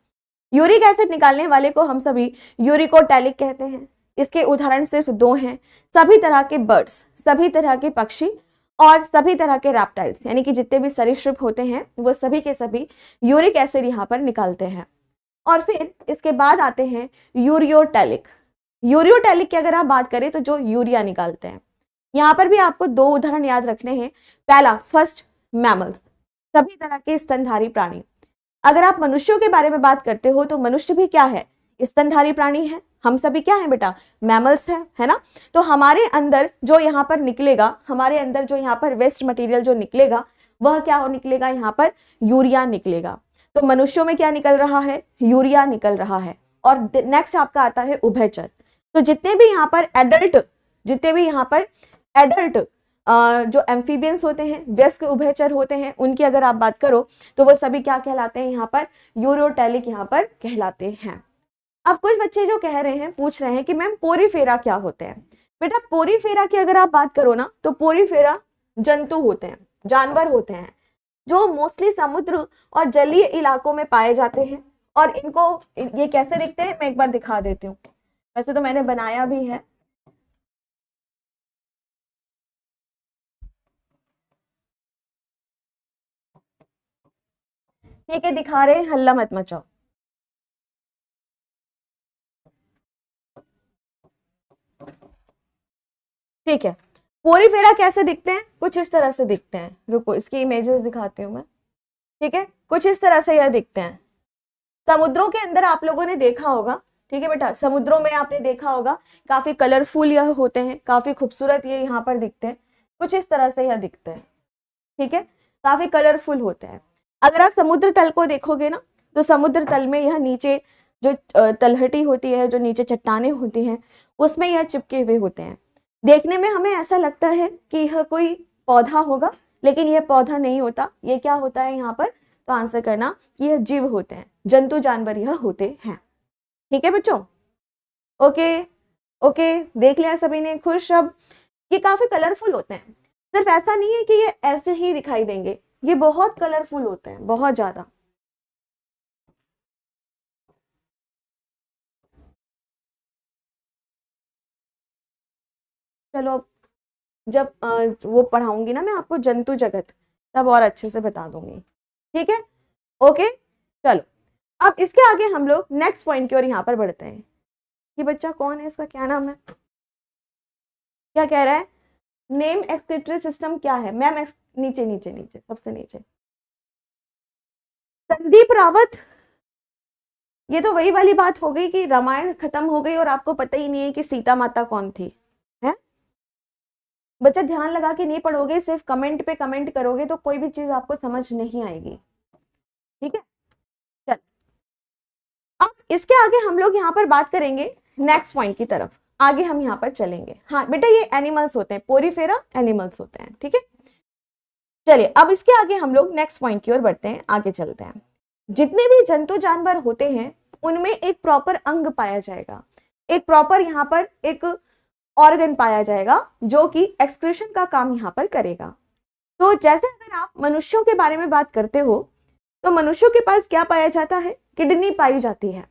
यूरिक एसिड निकालने वाले को हम सभी यूरिकोटैलिक कहते हैं। इसके उदाहरण सिर्फ 2 हैं, सभी तरह के बर्ड्स, सभी तरह के पक्षी और सभी तरह के रैप्टाइल्स यानी कि जितने भी सरीसृप होते हैं वो सभी के सभी यूरिक एसिड यहाँ पर निकालते हैं। और फिर इसके बाद आते हैं यूरियोटैलिक। यूरियोटैलिक की अगर आप बात करें तो जो यूरिया निकालते हैं। यहाँ पर भी आपको 2 उदाहरण याद रखने हैं। पहला फर्स्ट मैमल्स, सभी तरह के स्तनधारी प्राणी। अगर आप मनुष्यों के बारे में बात करते हो तो मनुष्य भी क्या है? स्तनधारी प्राणी है। हम सभी क्या है बेटा? मैमल्स हैं, है ना? तो हमारे अंदर जो यहाँ पर निकलेगा, हमारे अंदर जो यहाँ पर वेस्ट मटेरियल जो निकलेगा वह क्या निकलेगा? यहाँ पर यूरिया निकलेगा। तो मनुष्यों में क्या निकल रहा है? यूरिया निकल रहा है। और नेक्स्ट आपका आता है उभयचर। तो जितने भी यहाँ पर एडल्ट जो एम्फीबियंस होते हैं, वयस्क उभयचर होते हैं, उनकी अगर आप बात करो तो वो सभी क्या कहलाते हैं? यहाँ पर यूरियोटैलिक यहाँ पर कहलाते हैं। अब कुछ बच्चे जो कह रहे हैं, पूछ रहे हैं कि मैम पोरीफेरा क्या होते हैं? बेटा पोरीफेरा की अगर आप बात करो ना तो पोरीफेरा जंतु होते हैं, जानवर होते हैं जो मोस्टली समुद्र और जलीय इलाकों में पाए जाते हैं। और इनको ये कैसे दिखते हैं मैं एक बार दिखा देती हूँ। वैसे तो मैंने बनाया भी है। ठीक है, दिखा रहे हैं, हल्ला मत मचाओ। ठीक है, पोरीफेरा कैसे दिखते हैं? कुछ इस तरह से दिखते हैं। रुको इसकी इमेजेस दिखाती हूँ मैं। ठीक है, कुछ इस तरह से यह दिखते हैं। समुद्रों के अंदर आप लोगों ने देखा होगा, ठीक है बेटा, समुद्रों में आपने देखा होगा काफी कलरफुल यह होते हैं, काफी खूबसूरत ये यहाँ पर दिखते हैं। कुछ इस तरह से यह दिखते हैं। ठीक है, काफी कलरफुल होते हैं। अगर आप समुद्र तल को देखोगे ना तो समुद्र तल में यह नीचे जो तलहटी होती है, जो नीचे चट्टाने होती हैं, उसमें यह चिपके हुए होते हैं। देखने में हमें ऐसा लगता है कि यह कोई पौधा होगा, लेकिन यह पौधा नहीं होता। ये क्या होता है यहाँ पर? तो आंसर करना कि यह जीव होते हैं, जंतु जानवर यह होते हैं। ठीक है बच्चों? ओके ओके, देख लिया सभी ने? खुश? अब ये काफी कलरफुल होते हैं। सिर्फ ऐसा नहीं है कि ये ऐसे ही दिखाई देंगे, ये बहुत कलरफुल होते हैं, बहुत ज्यादा। चलो अब जब वो पढ़ाऊंगी ना मैं आपको जंतु जगत, तब और अच्छे से बता दूंगी, ठीक है। ओके चलो, अब इसके आगे हम लोग नेक्स्ट पॉइंट की ओर यहाँ पर बढ़ते हैं। ये बच्चा कौन है, इसका क्या नाम है, क्या कह रहा है, नेम एक्सक्रीटरी सिस्टम क्या है मैम? नीचे नीचे नीचे सबसे नीचे, संदीप रावत। ये तो वही वाली बात हो गई कि रामायण खत्म हो गई और आपको पता ही नहीं है कि सीता माता कौन थी, है? बच्चा ध्यान लगा के नहीं पढ़ोगे, सिर्फ कमेंट पे कमेंट करोगे तो कोई भी चीज आपको समझ नहीं आएगी, ठीक है। चल, अब इसके आगे हम लोग यहाँ पर बात करेंगे नेक्स्ट पॉइंट की तरफ, आगे हम यहाँ पर चलेंगे। हाँ बेटा, ये एनिमल्स होते हैं, पोरीफेरा एनिमल्स होते हैं, ठीक है। चलिए अब इसके आगे हम लोग नेक्स्ट पॉइंट की ओर बढ़ते हैं, आगे चलते हैं। जितने भी जंतु जानवर होते हैं उनमें एक प्रॉपर अंग पाया जाएगा, एक प्रॉपर यहाँ पर एक ऑर्गन पाया जाएगा जो कि एक्सक्रीशन का काम यहाँ पर करेगा। तो जैसे अगर आप मनुष्यों के बारे में बात करते हो तो मनुष्यों के पास क्या पाया जाता है, किडनी पाई जाती है,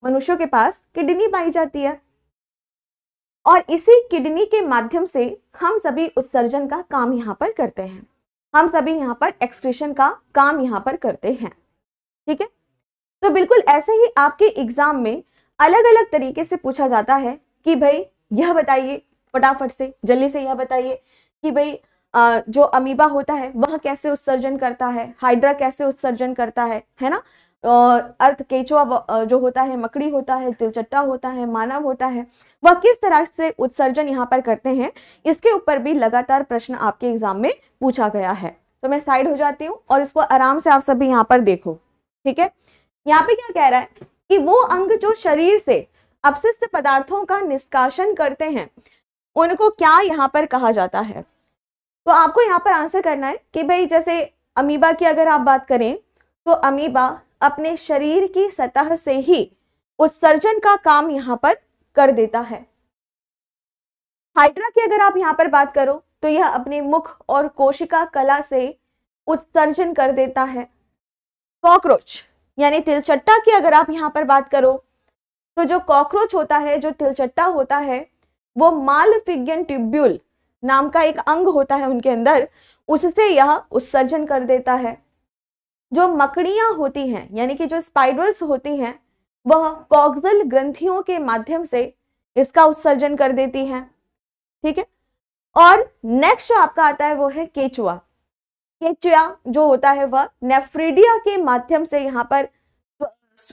मनुष्यों के पास किडनी पाई जाती है, और इसी किडनी के माध्यम से हम सभी उत्सर्जन का काम यहाँ पर करते हैं, हम सभी यहाँ पर एक्सक्रीशन का काम यहाँ पर करते हैं, ठीक है। तो बिल्कुल ऐसे ही आपके एग्जाम में अलग अलग तरीके से पूछा जाता है कि भाई यह बताइए, फटाफट से जल्दी से यह बताइए कि भाई जो अमीबा होता है वह कैसे उत्सर्जन करता है, हाइड्रा कैसे उत्सर्जन करता है ना, अर्थ केचुआ जो होता है, मकड़ी होता है, तिलचट्टा होता है, मानव होता है, वह किस तरह से उत्सर्जन यहाँ पर करते हैं, इसके ऊपर भी लगातार प्रश्न आपके एग्जाम में पूछा गया है। तो मैं साइड हो जाती हूँ और इसको आराम से आप सभी यहाँ पर देखो, ठीक है। यहाँ पे क्या कह रहा है कि वो अंग जो शरीर से अपशिष्ट पदार्थों का निष्कासन करते हैं उनको क्या यहाँ पर कहा जाता है। तो आपको यहाँ पर आंसर करना है कि भाई जैसे अमीबा की अगर आप बात करें तो अमीबा अपने शरीर की सतह से ही उत्सर्जन का काम यहाँ पर कर देता है। हाइड्रा की अगर आप यहाँ पर बात करो तो यह अपने मुख और कोशिका कला से उत्सर्जन कर देता है। कॉकरोच यानी तिलचट्टा की अगर आप यहाँ पर बात करो तो जो कॉकरोच होता है, जो तिलचट्टा होता है, वो मालफिगियन ट्यूब्यूल नाम का एक अंग होता है उनके अंदर, उससे यह उत्सर्जन कर देता है। जो मकड़ियां होती हैं यानी कि जो स्पाइडर्स होती हैं वह कॉक्सल ग्रंथियों के माध्यम से इसका उत्सर्जन कर देती हैं, ठीक है। और नेक्स्ट जो आपका आता है वो है केचुआ। केचुआ जो होता है वह नेफ्रीडिया के माध्यम से यहाँ पर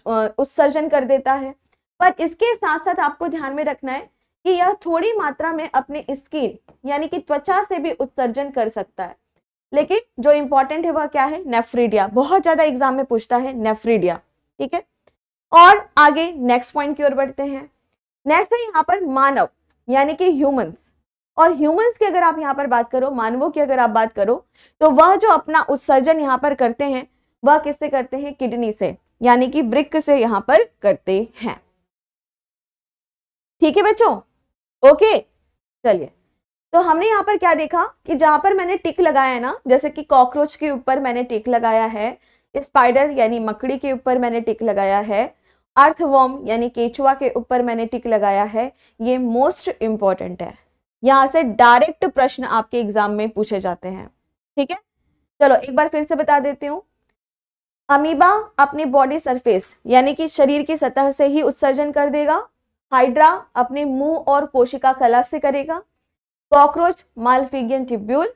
उत्सर्जन कर देता है। पर इसके साथ साथ आपको ध्यान में रखना है कि यह थोड़ी मात्रा में अपने स्किन यानी कि त्वचा से भी उत्सर्जन कर सकता है, लेकिन जो इंपॉर्टेंट है वह क्या है, नेफ्रीडिया। बहुत ज्यादा एग्जाम में पूछता है नेफ्रीडिया, ठीक है। और आगे नेक्स्ट पॉइंट की ओर बढ़ते हैं। नेक्स्ट है यहाँ पर मानव यानी कि ह्यूमंस। और ह्यूमंस की अगर आप यहाँ पर बात करो, मानवों की अगर आप बात करो तो वह जो अपना उत्सर्जन यहाँ पर करते हैं वह किससे करते हैं, किडनी से यानी कि वृक्क से यहाँ पर करते हैं, ठीक है बच्चों। ओके चलिए, तो हमने यहाँ पर क्या देखा कि जहां पर मैंने टिक लगाया है ना, जैसे कि कॉकरोच के ऊपर मैंने टिक लगाया है, स्पाइडर यानी मकड़ी के ऊपर मैंने टिक लगाया है, अर्थवर्म यानी केचुआ के ऊपर मैंने टिक लगाया है, ये मोस्ट इंपॉर्टेंट है, यहां से डायरेक्ट प्रश्न आपके एग्जाम में पूछे जाते हैं, ठीक है। चलो एक बार फिर से बता देती हूँ। अमीबा अपनी बॉडी सरफेस यानी कि शरीर की सतह से ही उत्सर्जन कर देगा। हाइड्रा अपने मुंह और कोशिका कला से करेगा। कॉकरोच मालफिगियन ट्यूब्यूल,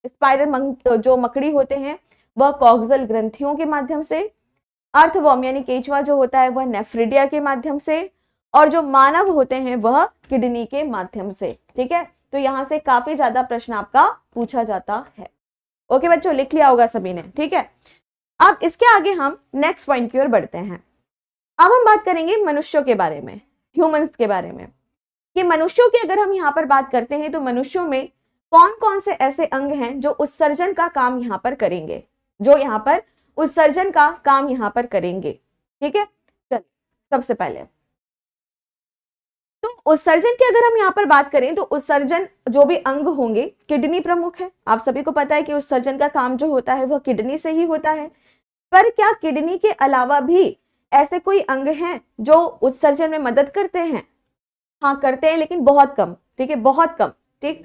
स्पाइडर जो मकड़ी होते हैं वह कॉक्सल ग्रंथियों के माध्यम से, अर्थवर्म यानी केचुआ जो होता है वह नेफ्रीडिया के माध्यम से, और जो मानव होते हैं वह किडनी के माध्यम से, ठीक है। तो यहाँ से काफी ज्यादा प्रश्न आपका पूछा जाता है। ओके बच्चों, लिख लिया होगा सभी ने, ठीक है। अब इसके आगे हम नेक्स्ट पॉइंट की ओर बढ़ते हैं। अब हम बात करेंगे मनुष्यों के बारे में, ह्यूमंस के बारे में, कि मनुष्यों की अगर हम यहाँ पर बात करते हैं तो मनुष्यों में कौन कौन से ऐसे अंग हैं जो उत्सर्जन का काम यहाँ पर करेंगे, जो यहाँ पर उत्सर्जन का काम यहाँ पर करेंगे, ठीक है। चलिए सबसे पहले तो उत्सर्जन की अगर हम यहाँ पर बात करें तो उत्सर्जन जो भी अंग होंगे, किडनी प्रमुख है। आप सभी को पता है कि उत्सर्जन का काम जो होता है वह किडनी से ही होता है। पर क्या किडनी के अलावा भी ऐसे कोई अंग हैं जो उत्सर्जन में मदद करते हैं? हाँ करते हैं, लेकिन बहुत कम, ठीक है, बहुत कम, ठीक।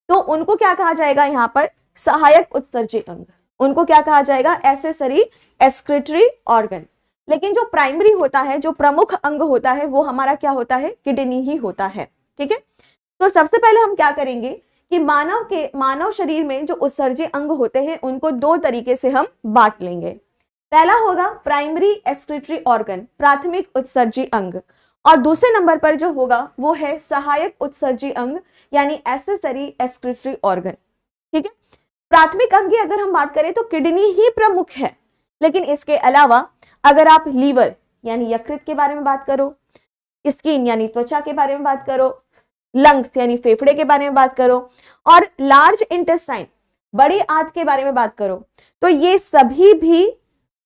तो उनको क्या कहा जाएगा यहाँ पर, सहायक उत्सर्जी अंग, उनको क्या कहा जाएगा, एक्सेसरी एक्सक्रीटरी ऑर्गन। लेकिन जो प्राइमरी होता है, जो प्रमुख अंग होता है, वो हमारा क्या होता है, किडनी ही होता है, ठीक है। तो सबसे पहले हम क्या करेंगे कि मानव शरीर में जो उत्सर्जी अंग होते हैं उनको दो तरीके से हम बांट लेंगे। पहला होगा प्राइमरी एक्सक्रीटरी ऑर्गन, प्राथमिक उत्सर्जी अंग, और दूसरे नंबर पर जो होगा वो है सहायक उत्सर्जी अंग यानी एक्सेसरी एक्सक्रीटरी ऑर्गन, ठीक है। प्राथमिक अंग की अगर हम बात करें तो किडनी ही प्रमुख है, लेकिन इसके अलावा अगर आप लीवर यानी यकृत के बारे में बात करो, स्किन यानी त्वचा के बारे में बात करो, लंग्स यानी फेफड़े के बारे में बात करो, और लार्ज इंटेस्टाइन बड़ी आंत के बारे में बात करो, तो ये सभी भी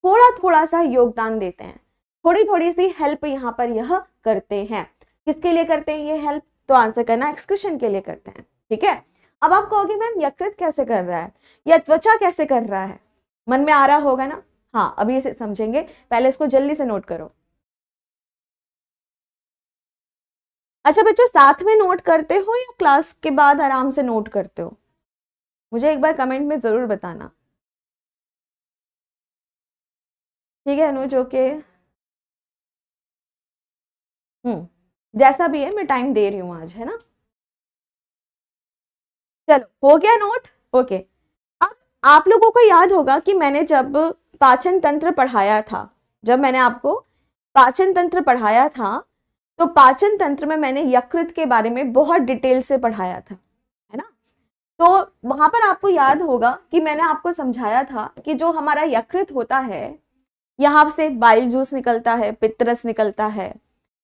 थोड़ा थोड़ा सा योगदान देते हैं, थोड़ी थोड़ी सी हेल्प यहाँ पर यह करते हैं। किसके लिए करते हैं ये हेल्प, तो आंसर करना एक्सक्रीशन के लिए करते हैं, ठीक है। अब आप कहोगे मैम यकृत कैसे कर रहा है या त्वचा कैसे कर रहा है, मन में आ रहा होगा ना। हाँ, अभी इसे समझेंगे, पहले इसको जल्दी से नोट करो। अच्छा बच्चों, साथ में नोट करते हो या क्लास के बाद आराम से नोट करते हो, मुझे एक बार कमेंट में जरूर बताना, ठीक है अनुज, ओके। जैसा भी है मैं टाइम दे रही हूं आज, है ना। चलो हो गया नोट, ओके। अब आप लोगों को याद होगा कि मैंने जब पाचन तंत्र पढ़ाया था, जब मैंने आपको पाचन तंत्र पढ़ाया था, तो पाचन तंत्र में मैंने यकृत के बारे में बहुत डिटेल से पढ़ाया था, है ना। तो वहां पर आपको याद होगा कि मैंने आपको समझाया था कि जो हमारा यकृत होता है, यहाँ से बाइल जूस निकलता है, पित्तरस निकलता है,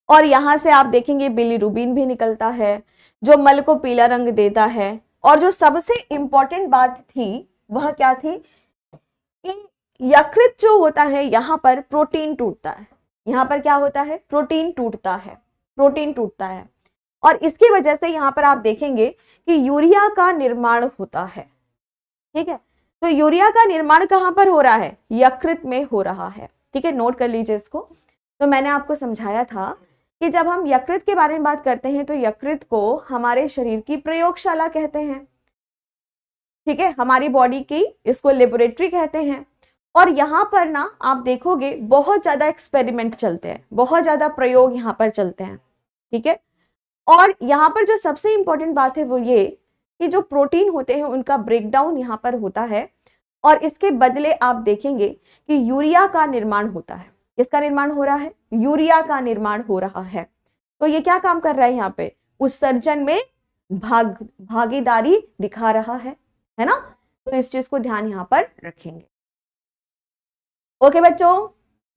और यहाँ से आप देखेंगे बिलीरुबिन भी निकलता है जो मल को पीला रंग देता है। और जो सबसे इंपॉर्टेंट बात थी वह क्या थी कि यकृत जो होता है यहाँ पर प्रोटीन टूटता है, यहाँ पर क्या होता है, प्रोटीन टूटता है, प्रोटीन टूटता है, और इसकी वजह से यहाँ पर आप देखेंगे कि यूरिया का निर्माण होता है, ठीक है। तो यूरिया का निर्माण कहाँ पर हो रहा है, यकृत में हो रहा है, ठीक है, नोट कर लीजिए इसको। तो मैंने आपको समझाया था कि जब हम यकृत के बारे में बात करते हैं तो यकृत को हमारे शरीर की प्रयोगशाला कहते हैं, ठीक है, हमारी बॉडी की इसको लेबोरेटरी कहते हैं। और यहाँ पर ना आप देखोगे बहुत ज्यादा एक्सपेरिमेंट चलते हैं, बहुत ज्यादा प्रयोग यहाँ पर चलते हैं, ठीक है। और यहाँ पर जो सबसे इंपॉर्टेंट बात है वो ये कि जो प्रोटीन होते हैं उनका ब्रेकडाउन यहाँ पर होता है, और इसके बदले आप देखेंगे कि यूरिया का निर्माण होता है। किसका निर्माण हो रहा है, यूरिया का निर्माण हो रहा है। तो ये क्या काम कर रहा है, यहाँ पे उत्सर्जन में भागीदारी दिखा रहा है ना। तो इस चीज को ध्यान यहाँ पर रखेंगे, ओके बच्चों,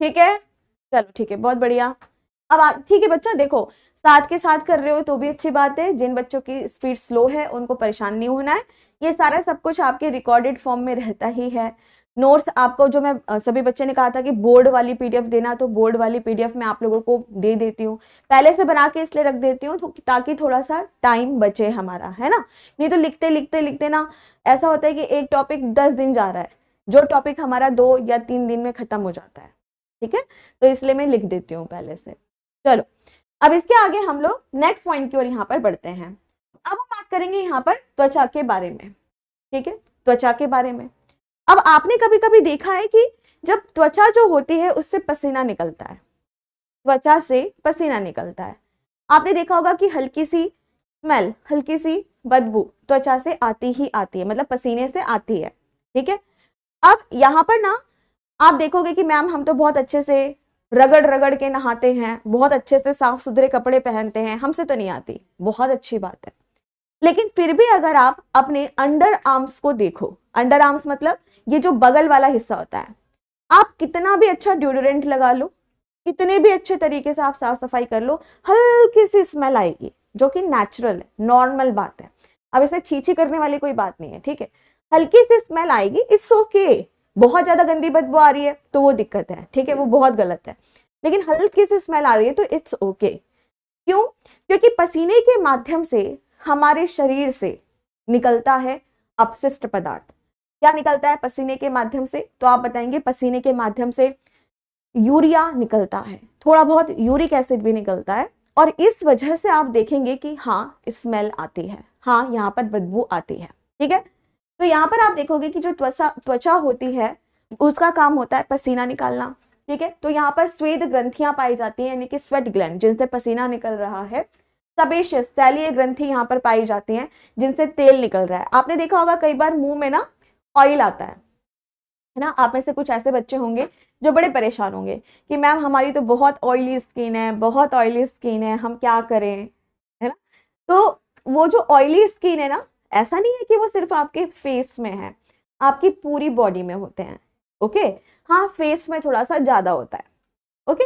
ठीक है, चलो ठीक है, बहुत बढ़िया। अब ठीक है बच्चों, देखो साथ के साथ कर रहे हो तो भी अच्छी बात है, जिन बच्चों की स्पीड स्लो है उनको परेशान नहीं होना है, ये सारा सब कुछ आपके रिकॉर्डेड फॉर्म में रहता ही है। नोट्स आपको जो मैं सभी बच्चे ने कहा था कि बोर्ड वाली पीडीएफ देना, तो बोर्ड वाली पीडीएफ मैं आप लोगों को दे देती हूँ, पहले से बना के इसलिए रख देती हूँ ताकि थोड़ा सा टाइम बचे हमारा, है ना। नहीं तो लिखते लिखते लिखते ना ऐसा होता है कि एक टॉपिक 10 दिन जा रहा है, जो टॉपिक हमारा 2 या 3 दिन में खत्म हो जाता है, ठीक है। तो इसलिए मैं लिख देती हूँ पहले से। चलो अब इसके आगे हम लोग नेक्स्ट पॉइंट की ओर यहाँ पर बढ़ते हैं। अब हम बात करेंगे यहाँ पर त्वचा के बारे में, ठीक है, त्वचा के बारे में। अब आपने कभी कभी देखा है कि जब त्वचा जो होती है उससे पसीना निकलता है, त्वचा से पसीना निकलता है, आपने देखा होगा कि हल्की सी स्मेल, हल्की सी बदबू त्वचा से आती ही आती है, मतलब पसीने से आती है, ठीक है। अब यहाँ पर ना आप देखोगे कि मैम हम तो बहुत अच्छे से रगड़ रगड़ के नहाते हैं, बहुत अच्छे से साफ सुथरे कपड़े पहनते हैं, हमसे तो नहीं आती, बहुत अच्छी बात है। लेकिन फिर भी अगर आप अपने अंडर आर्म्स को देखो, अंडर आर्म्स मतलब ये जो बगल वाला हिस्सा होता है, आप कितना भी अच्छा ड्यूडोरेंट लगा लो, कितने भी अच्छे तरीके से आप साफ सफाई कर लो, हल्की सी स्मेल आएगी, जो कि नेचुरल है, नॉर्मल बात है। अब इसमें छीछी करने वाली कोई बात नहीं है, ठीक है, हल्की सी स्मेल आएगी, इट्स ओके। बहुत ज्यादा गंदी बदबू आ रही है तो वो दिक्कत है, ठीक है, वो बहुत गलत है। लेकिन हल्की सी स्मेल आ रही है तो इट्स ओके। क्यों? क्योंकि पसीने के माध्यम से हमारे शरीर से निकलता है अपशिष्ट पदार्थ। क्या निकलता है पसीने के माध्यम से? तो आप बताएंगे पसीने के माध्यम से यूरिया निकलता है, थोड़ा बहुत यूरिक एसिड भी निकलता है, और इस वजह से आप देखेंगे कि हाँ स्मेल आती है, हाँ यहाँ पर बदबू आती है। ठीक है, तो यहाँ पर आप देखोगे कि जो त्वचा होती है उसका काम होता है पसीना निकालना। ठीक है, तो यहाँ पर स्वेद ग्रंथियां पाई जाती हैं, यानी कि स्वेट ग्लैंड, जिनसे पसीना निकल रहा है। सेबेशियस तैलीय ग्रंथि यहाँ पर पाई जाती हैं, जिनसे तेल निकल रहा है। आपने देखा होगा कई बार मुंह में ना ऑयल आता है ना। आप में से कुछ ऐसे बच्चे होंगे जो बड़े परेशान होंगे कि मैम हमारी तो बहुत ऑयली स्किन है, बहुत ऑयली स्किन है, हम क्या करें, है ना। तो वो जो ऑयली स्किन है ना, ऐसा नहीं है कि वो सिर्फ आपके फेस में है, आपकी पूरी बॉडी में होते हैं। ओके, हाँ फेस में थोड़ा सा ज्यादा होता है। ओके,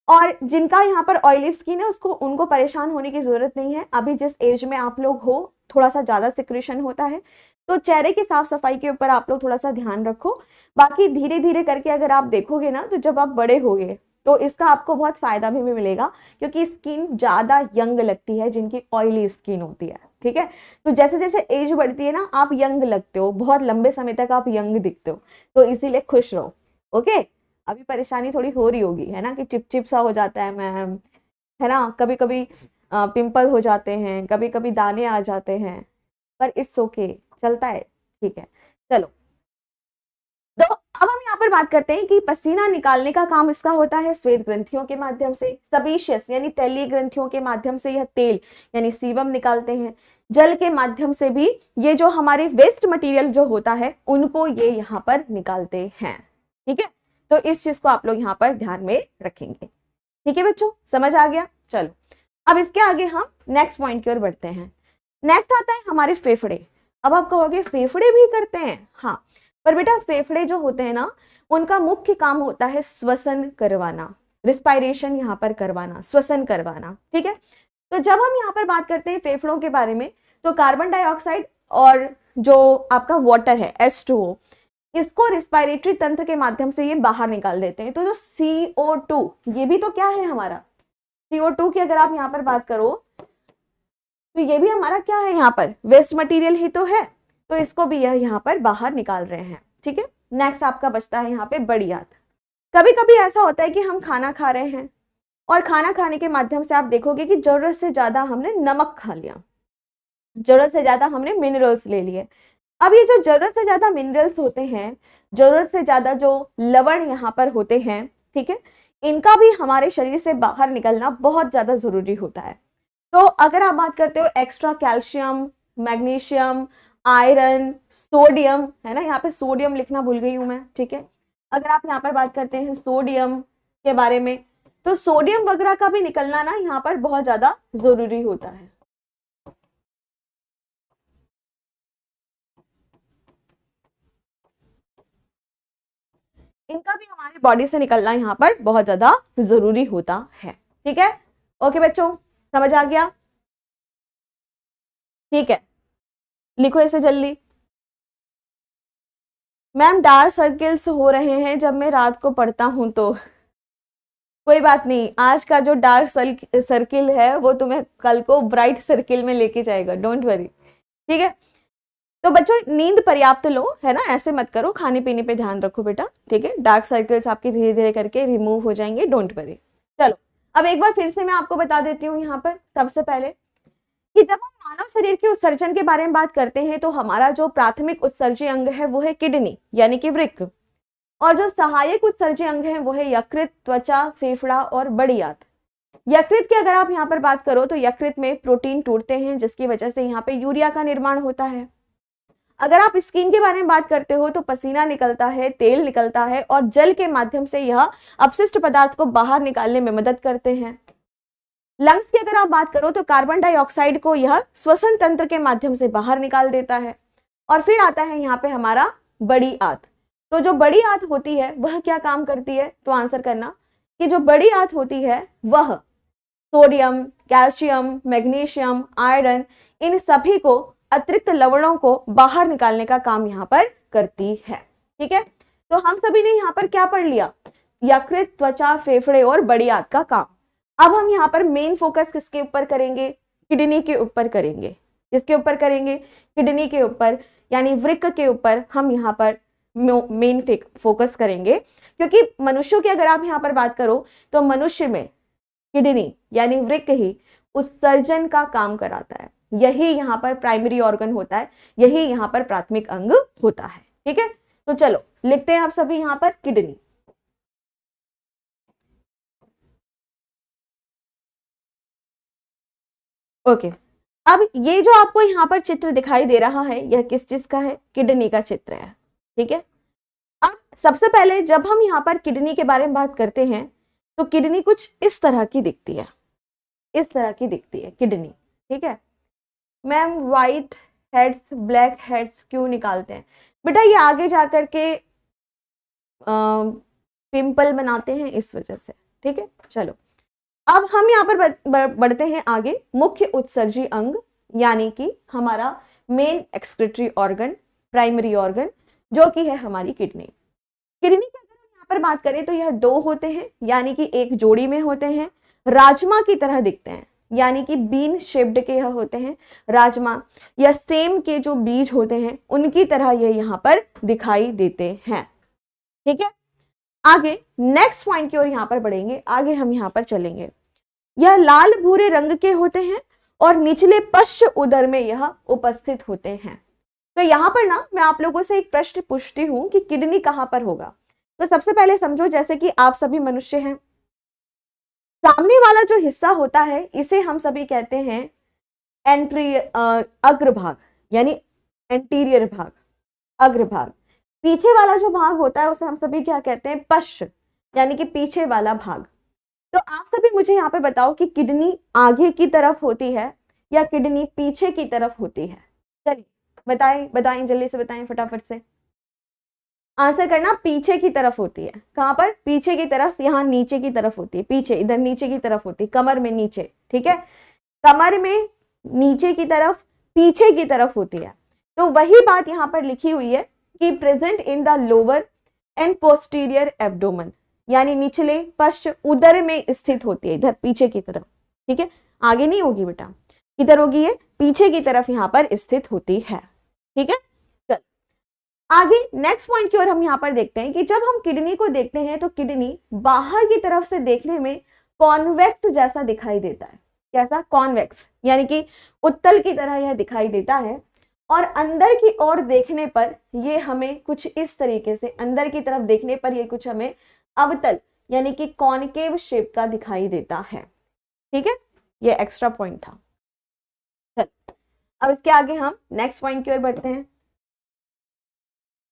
और जिनका यहाँ पर ऑयली स्किन है उनको परेशान होने की जरूरत नहीं है। अभी जिस एज में आप लोग हो थोड़ा सा ज्यादा सिक्रेशन होता है, तो चेहरे की साफ सफाई के ऊपर आप लोग थोड़ा सा ध्यान रखो। बाकी धीरे धीरे करके अगर आप देखोगे ना, तो जब आप बड़े होगे तो इसका आपको बहुत फायदा भी मिलेगा, क्योंकि स्किन ज्यादा यंग लगती है जिनकी ऑयली स्किन होती है। ठीक है, तो जैसे जैसे एज बढ़ती है ना, आप यंग लगते हो, बहुत लंबे समय तक आप यंग दिखते हो, तो इसीलिए खुश रहो। ओके, अभी परेशानी थोड़ी हो रही होगी, है ना, कि चिपचिप सा हो जाता है मैम, है ना, कभी कभी पिंपल हो जाते हैं, कभी कभी दाने आ जाते हैं, पर इट्स ओके, चलता है। ठीक है, चलो, तो अब हम यहाँ पर बात करते हैं कि पसीना निकालने का काम इसका होता है श्वेत ग्रंथियों के माध्यम से। सबीशियस यानी तैलीय ग्रंथियों के माध्यम से यह तेल यानी सीबम निकालते हैं। जल के माध्यम से भी ये जो हमारे वेस्ट मटेरियल जो होता है उनको ये यहाँ पर निकालते हैं। ठीक है, तो इस चीज को आप लोग यहाँ पर ध्यान में रखेंगे। ठीक है बच्चों, समझ आ गया। चलो, अब इसके आगे हम नेक्स्ट पॉइंट की ओर बढ़ते हैं। नेक्स्ट आता है हमारे फेफड़े। अब आप कहोगे फेफड़े भी करते हैं, हाँ, पर बेटा फेफड़े जो होते हैं ना, उनका मुख्य काम होता है श्वसन करवाना, रिस्पायरेशन यहाँ पर करवाना, श्वसन करवाना। ठीक है, तो जब हम यहाँ पर बात करते हैं फेफड़ों के बारे में, तो कार्बन डाइऑक्साइड और जो आपका वाटर है H2O, इसको रिस्पायरेटरी तंत्र के माध्यम से ये बाहर निकाल देते हैं। तो जो CO2, ये भी तो क्या है हमारा, CO2 की अगर आप यहाँ पर बात करो तो ये भी हमारा क्या है, यहाँ पर वेस्ट मटेरियल ही तो है, तो इसको भी यह यहाँ पर बाहर निकाल रहे हैं। ठीक है, नेक्स्ट आपका बचता है यहाँ पे बड़ी आंत। कभी कभी ऐसा होता है कि हम खाना खा रहे हैं और खाना खाने के माध्यम से आप देखोगे कि जरूरत से ज्यादा हमने नमक खा लिया, जरूरत से ज्यादा हमने मिनरल्स ले लिए। अब ये जो जरूरत से ज्यादा मिनरल्स होते हैं, जरूरत से ज्यादा जो लवण यहाँ पर होते हैं, ठीक है, इनका भी हमारे शरीर से बाहर निकलना बहुत ज्यादा जरूरी होता है। तो अगर आप बात करते हो extra calcium, magnesium, iron, sodium, है ना, यहाँ पे सोडियम लिखना भूल गई हूं मैं। ठीक है, अगर आप यहाँ पर बात करते हैं सोडियम के बारे में, तो सोडियम वगैरह का भी निकलना ना यहाँ पर बहुत ज्यादा जरूरी होता है। इनका भी हमारी बॉडी से निकलना यहाँ पर बहुत ज्यादा जरूरी होता है। ठीक है, ओके बच्चों, समझ आ गया। ठीक है, लिखो इसे जल्दी। मैम डार्क सर्किल्स हो रहे हैं जब मैं रात को पढ़ता हूं, तो कोई बात नहीं, आज का जो डार्क सर्किल है वो तुम्हें कल को ब्राइट सर्किल में लेके जाएगा, डोंट वरी। ठीक है, तो बच्चों नींद पर्याप्त लो, है ना, ऐसे मत करो, खाने पीने पे ध्यान रखो बेटा। ठीक है, डार्क सर्कल्स आपके धीरे धीरे करके रिमूव हो जाएंगे, डोंट वरी। चलो, अब एक बार फिर से मैं आपको बता देती हूँ यहाँ पर सबसे पहले कि जब हम मानव शरीर के उत्सर्जन के बारे में बात करते हैं, तो हमारा जो प्राथमिक उत्सर्जी अंग है वो है किडनी यानी कि वृक्क, और जो सहायक उत्सर्जी अंग है वो है यकृत, त्वचा, फेफड़ा और बड़ी आंत। यकृत की अगर आप यहाँ पर बात करो तो यकृत में प्रोटीन टूटते हैं, जिसकी वजह से यहाँ पे यूरिया का निर्माण होता है। अगर आप स्किन के बारे में बात करते हो तो पसीना निकलता है, तेल निकलता है, और जल के माध्यम से यह अपशिष्ट पदार्थ को बाहर निकालने में मदद करते हैं। लंग्स की अगर आप बात करो तो कार्बन डाइऑक्साइड को यह श्वसन तंत्र के माध्यम से बाहर निकाल देता है। और फिर आता है यहाँ पे हमारा बड़ी आंत। तो जो बड़ी आंत होती है वह क्या काम करती है, तो आंसर करना कि जो बड़ी आंत होती है वह सोडियम, कैल्शियम, मैग्नीशियम, आयरन, इन सभी को, अतिरिक्त लवणों को बाहर निकालने का काम यहाँ पर करती है। ठीक है, तो हम सभी ने यहाँ पर क्या पढ़ लिया, यकृत, त्वचा, फेफड़े और बड़ी आंत का काम। अब हम यहाँ पर मेन फोकस किसके ऊपर करेंगे, किडनी के ऊपर करेंगे। किसके ऊपर करेंगे, किडनी के ऊपर, यानी वृक्क के ऊपर हम यहाँ पर मेन फोकस करेंगे। क्योंकि मनुष्यों की अगर आप यहाँ पर बात करो तो मनुष्य में किडनी यानी वृक्क ही उत्सर्जन का काम कराता है। यही यहाँ पर प्राइमरी ऑर्गन होता है, यही यहाँ पर प्राथमिक अंग होता है। ठीक है, तो चलो लिखते हैं आप सभी यहाँ पर किडनी। ओके, अब ये जो आपको यहाँ पर चित्र दिखाई दे रहा है, यह किस चीज का है? किडनी का चित्र है। ठीक है, अब सबसे पहले जब हम यहाँ पर किडनी के बारे में बात करते हैं तो किडनी कुछ इस तरह की दिखती है, इस तरह की दिखती है किडनी। ठीक है ma'am, white heads black heads क्यों निकालते हैं? बेटा ये आगे जाकर के पिंपल बनाते हैं इस वजह से। ठीक है, चलो अब हम यहाँ पर बढ़ते हैं आगे। मुख्य उत्सर्जी अंग यानी कि हमारा main excretory organ, primary organ, जो कि है हमारी किडनी। किडनी की अगर हम यहाँ पर बात करें तो यह दो होते हैं, यानी कि एक जोड़ी में होते हैं, राजमा की तरह दिखते हैं, यानी कि बीन शेप्ड के यह होते हैं, राजमा या सेम के जो बीज होते हैं उनकी तरह ये यहाँ पर दिखाई देते हैं। ठीक है, आगे नेक्स्ट पॉइंट की ओर यहाँ पर बढ़ेंगे, आगे हम यहाँ पर चलेंगे। यह लाल भूरे रंग के होते हैं और निचले पश्च उदर में यह उपस्थित होते हैं। तो यहाँ पर ना मैं आप लोगों से एक प्रश्न पूछती हूँ कि किडनी कहाँ पर होगा। तो सबसे पहले समझो, जैसे कि आप सभी मनुष्य हैं, सामने वाला जो हिस्सा होता है इसे हम सभी कहते हैं अग्रभाग, यानी एंटीरियर भाग, अग्रभाग। पीछे वाला जो भाग होता है उसे हम सभी क्या कहते हैं? पश्च, यानी कि पीछे वाला भाग। तो आप सभी मुझे यहाँ पे बताओ कि किडनी आगे की तरफ होती है या किडनी पीछे की तरफ होती है? चलिए बताएं बताएं, जल्दी से बताएं फटाफट से। आंसर करना, पीछे की तरफ होती है। कहां पर? पीछे की तरफ, यहाँ नीचे की तरफ होती है, पीछे इधर नीचे की तरफ होती है, कमर में नीचे। ठीक है, कमर में नीचे की तरफ, पीछे की तरफ होती है। तो वही बात यहाँ पर लिखी हुई है कि present in the lower and posterior abdomen, यानी निचले पश्च उदर में स्थित होती है, इधर पीछे की तरफ। ठीक है, आगे नहीं होगी बेटा, किधर होगी? ये पीछे की तरफ यहाँ पर स्थित होती है। ठीक है, चल आगे नेक्स्ट पॉइंट की ओर हम यहाँ पर देखते हैं कि जब हम किडनी को देखते हैं तो किडनी बाहर की तरफ से देखने में कॉन्वेक्स जैसा दिखाई देता है। कैसा? कॉन्वेक्स, यानी कि उत्तल की तरह यह दिखाई देता है। और अंदर की ओर देखने पर ये हमें कुछ इस तरीके से, अंदर की तरफ देखने पर ये कुछ हमें अवतल यानी कि कॉनकेव शेप का दिखाई देता है। ठीक है, ये एक्स्ट्रा पॉइंट था। चल अब इसके आगे हम नेक्स्ट पॉइंट की ओर बढ़ते हैं।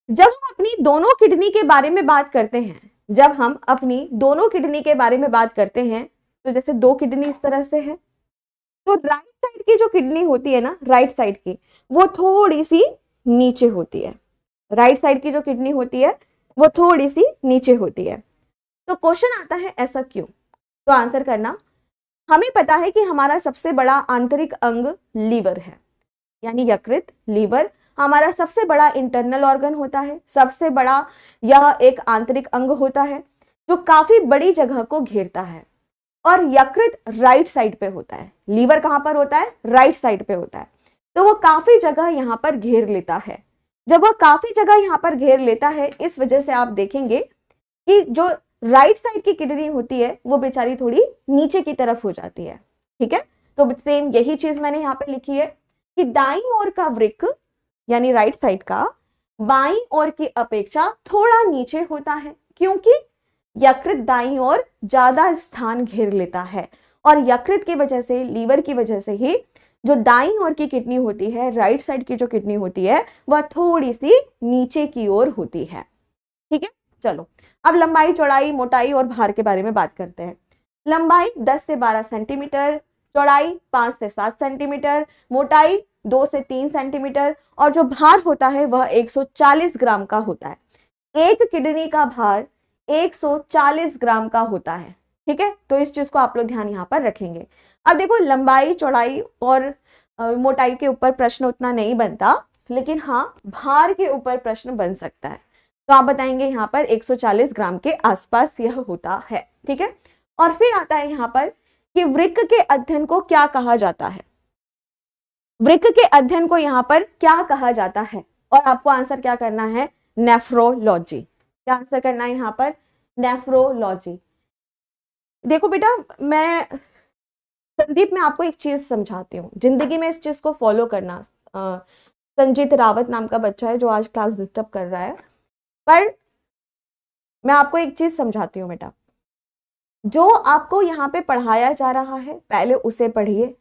जब हम अपनी दोनों किडनी के बारे में बात करते हैं, जब हम अपनी दोनों किडनी के बारे में बात करते हैं, तो जैसे दो किडनी इस तरह से है, तो राइट साइड की जो किडनी होती है ना, राइट साइड की, वो थोड़ी सी नीचे होती है। राइट साइड की जो किडनी होती है वो थोड़ी सी नीचे होती है। तो क्वेश्चन आता है ऐसा क्यों? तो आंसर करना, हमें पता है कि हमारा सबसे बड़ा आंतरिक अंग लीवर है, यानी यकृत, लीवर हमारा सबसे बड़ा इंटरनल ऑर्गन होता है, सबसे बड़ा यह एक आंतरिक अंग होता है जो काफी बड़ी जगह को घेरता है। और यकृत राइट साइड पे होता है, लीवर कहां पर होता है? राइट साइड पे होता है। तो वो काफी जगह यहाँ पर घेर लेता है। जब वह काफी जगह यहाँ पर घेर लेता है, इस वजह से आप देखेंगे कि जो राइट साइड की किडनी होती है वो बेचारी थोड़ी नीचे की तरफ हो जाती है। ठीक है, तो सेम यही चीज मैंने यहाँ पे लिखी है कि दाईं ओर का वृक्क यानी राइट साइड का बाईं ओर की अपेक्षा थोड़ा नीचे होता है, क्योंकि यकृत दाईं ओर ज्यादा स्थान घेर लेता है। और यकृत की वजह से, लीवर की वजह से ही जो दाईं ओर की किडनी होती है, राइट साइड की जो किडनी होती है, वह थोड़ी सी नीचे की ओर होती है। ठीक है, चलो अब लंबाई, चौड़ाई, मोटाई और भार के बारे में बात करते हैं। लंबाई 10 से 12 सेंटीमीटर, चौड़ाई 5 से 7 सेंटीमीटर, मोटाई 2 से 3 सेंटीमीटर, और जो भार होता है वह 140 ग्राम का होता है। एक किडनी का भार 140 ग्राम का होता है। ठीक है, तो इस चीज को आप लोग ध्यान यहाँ पर रखेंगे। अब देखो, लंबाई, चौड़ाई और मोटाई के ऊपर प्रश्न उतना नहीं बनता, लेकिन हाँ भार के ऊपर प्रश्न बन सकता है। तो आप बताएंगे यहाँ पर 140 ग्राम के आसपास यह होता है। ठीक है, और फिर आता है यहाँ पर कि वृक्क के अध्ययन को क्या कहा जाता है? वृक्क के अध्ययन को यहाँ पर क्या कहा जाता है? और आपको आंसर क्या करना है? नेफ्रोलॉजी। क्या आंसर करना है यहाँ पर? नेफ्रोलॉजी। देखो बेटा, मैं संदीप, मैं आपको एक चीज समझाती हूँ, जिंदगी में इस चीज को फॉलो करना। संजीत रावत नाम का बच्चा है जो आज क्लास डिस्टर्ब कर रहा है, पर मैं आपको एक चीज समझाती हूँ बेटा। जो आपको यहाँ पे पढ़ाया जा रहा है पहले उसे पढ़िए।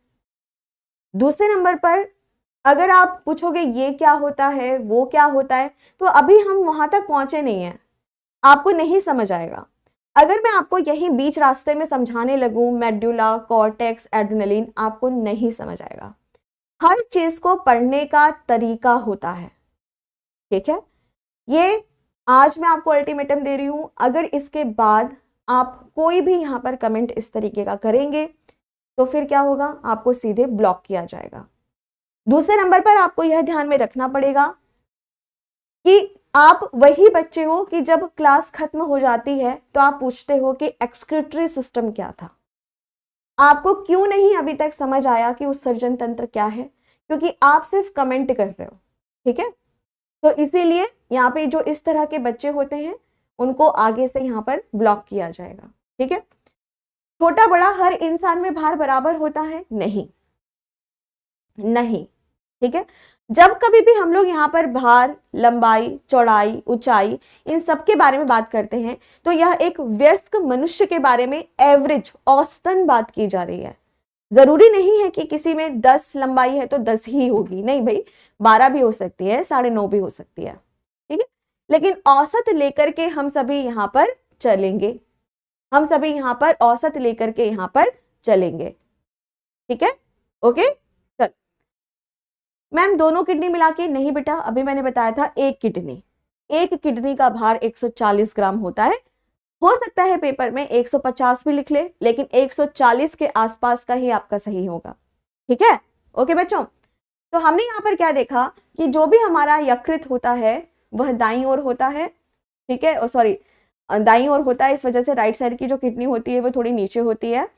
दूसरे नंबर पर अगर आप पूछोगे ये क्या होता है वो क्या होता है, तो अभी हम वहां तक पहुंचे नहीं हैं, आपको नहीं समझ आएगा। अगर मैं आपको यही बीच रास्ते में समझाने लगूं मेडुला, कॉर्टेक्स, एड्रेनलिन, आपको नहीं समझ आएगा। हर चीज को पढ़ने का तरीका होता है, ठीक है। ये आज मैं आपको अल्टीमेटम दे रही हूं, अगर इसके बाद आप कोई भी यहां पर कमेंट इस तरीके का करेंगे तो फिर क्या होगा, आपको सीधे ब्लॉक किया जाएगा। दूसरे नंबर पर आपको यह ध्यान में रखना पड़ेगा कि आप वही बच्चे हो कि जब क्लास खत्म हो जाती है तो आप पूछते हो कि एक्सक्रीटरी सिस्टम क्या था। आपको क्यों नहीं अभी तक समझ आया कि उत्सर्जन तंत्र क्या है, क्योंकि आप सिर्फ कमेंट कर रहे हो, ठीक है। तो इसीलिए यहाँ पे जो इस तरह के बच्चे होते हैं उनको आगे से यहाँ पर ब्लॉक किया जाएगा, ठीक है। छोटा बड़ा हर इंसान में भार बराबर होता है? नहीं, नहीं, ठीक है। जब कभी भी हम लोग यहाँ पर भार, लंबाई, चौड़ाई, ऊंचाई, इन सब के बारे में बात करते हैं तो यह एक वयस्क मनुष्य के बारे में एवरेज, औसतन बात की जा रही है। जरूरी नहीं है कि किसी में 10 लंबाई है तो 10 ही होगी, नहीं भाई, 12 भी हो सकती है, 9.5 भी हो सकती है, ठीक है। लेकिन औसत लेकर के हम सभी यहाँ पर चलेंगे, हम सभी यहाँ पर औसत लेकर के यहाँ पर चलेंगे, ठीक है। ओके, चल मैम दोनों किडनी मिला के नहीं बेटा, अभी मैंने बताया था एक किडनी का भार 140 ग्राम होता है। हो सकता है पेपर में 150 भी लिख ले, लेकिन 140 के आसपास का ही आपका सही होगा, ठीक है। ओके बच्चों, तो हमने यहाँ पर क्या देखा कि जो भी हमारा यकृत होता है वह दाईं ओर होता है, ठीक है, सॉरी दाईं ओर होता है, इस वजह से राइट साइड की जो किडनी होती है वो थोड़ी नीचे होती है।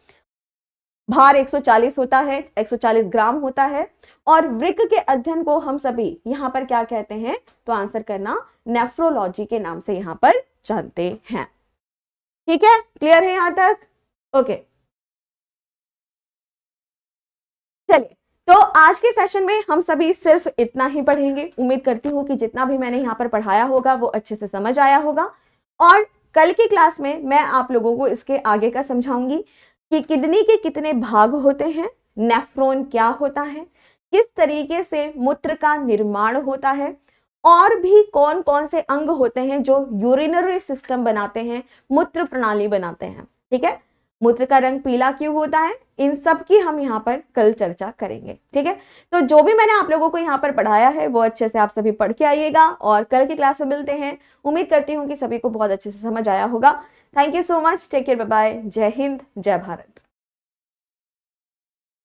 भार 140 होता है, 140 ग्राम होता है। और वृक्क के अध्ययन को हम सभी यहाँ पर क्या कहते हैं, तो आंसर करना नेफ्रोलॉजी के नाम से यहाँ पर जानते हैं, ठीक है। क्लियर है यहां तक? ओके, चलिए तो आज के सेशन में हम सभी सिर्फ इतना ही पढ़ेंगे। उम्मीद करती हूँ कि जितना भी मैंने यहाँ पर पढ़ाया होगा वो अच्छे से समझ आया होगा, और कल की क्लास में मैं आप लोगों को इसके आगे का समझाऊंगी कि किडनी के कितने भाग होते हैं, नेफ्रॉन क्या होता है, किस तरीके से मूत्र का निर्माण होता है, और भी कौन कौन से अंग होते हैं जो यूरिनरी सिस्टम बनाते हैं, मूत्र प्रणाली बनाते हैं, ठीक है। मूत्र का रंग पीला क्यों होता है, इन सब की हम यहाँ पर कल चर्चा करेंगे, ठीक है। तो जो भी मैंने आप लोगों को यहाँ पर पढ़ाया है वो अच्छे से आप सभी पढ़ के आइएगा, और कल की क्लास में मिलते हैं। उम्मीद करती हूँ कि सभी को बहुत अच्छे से समझ आया होगा। Thank you so much, take care, bye bye, जय हिंद, जय भारत।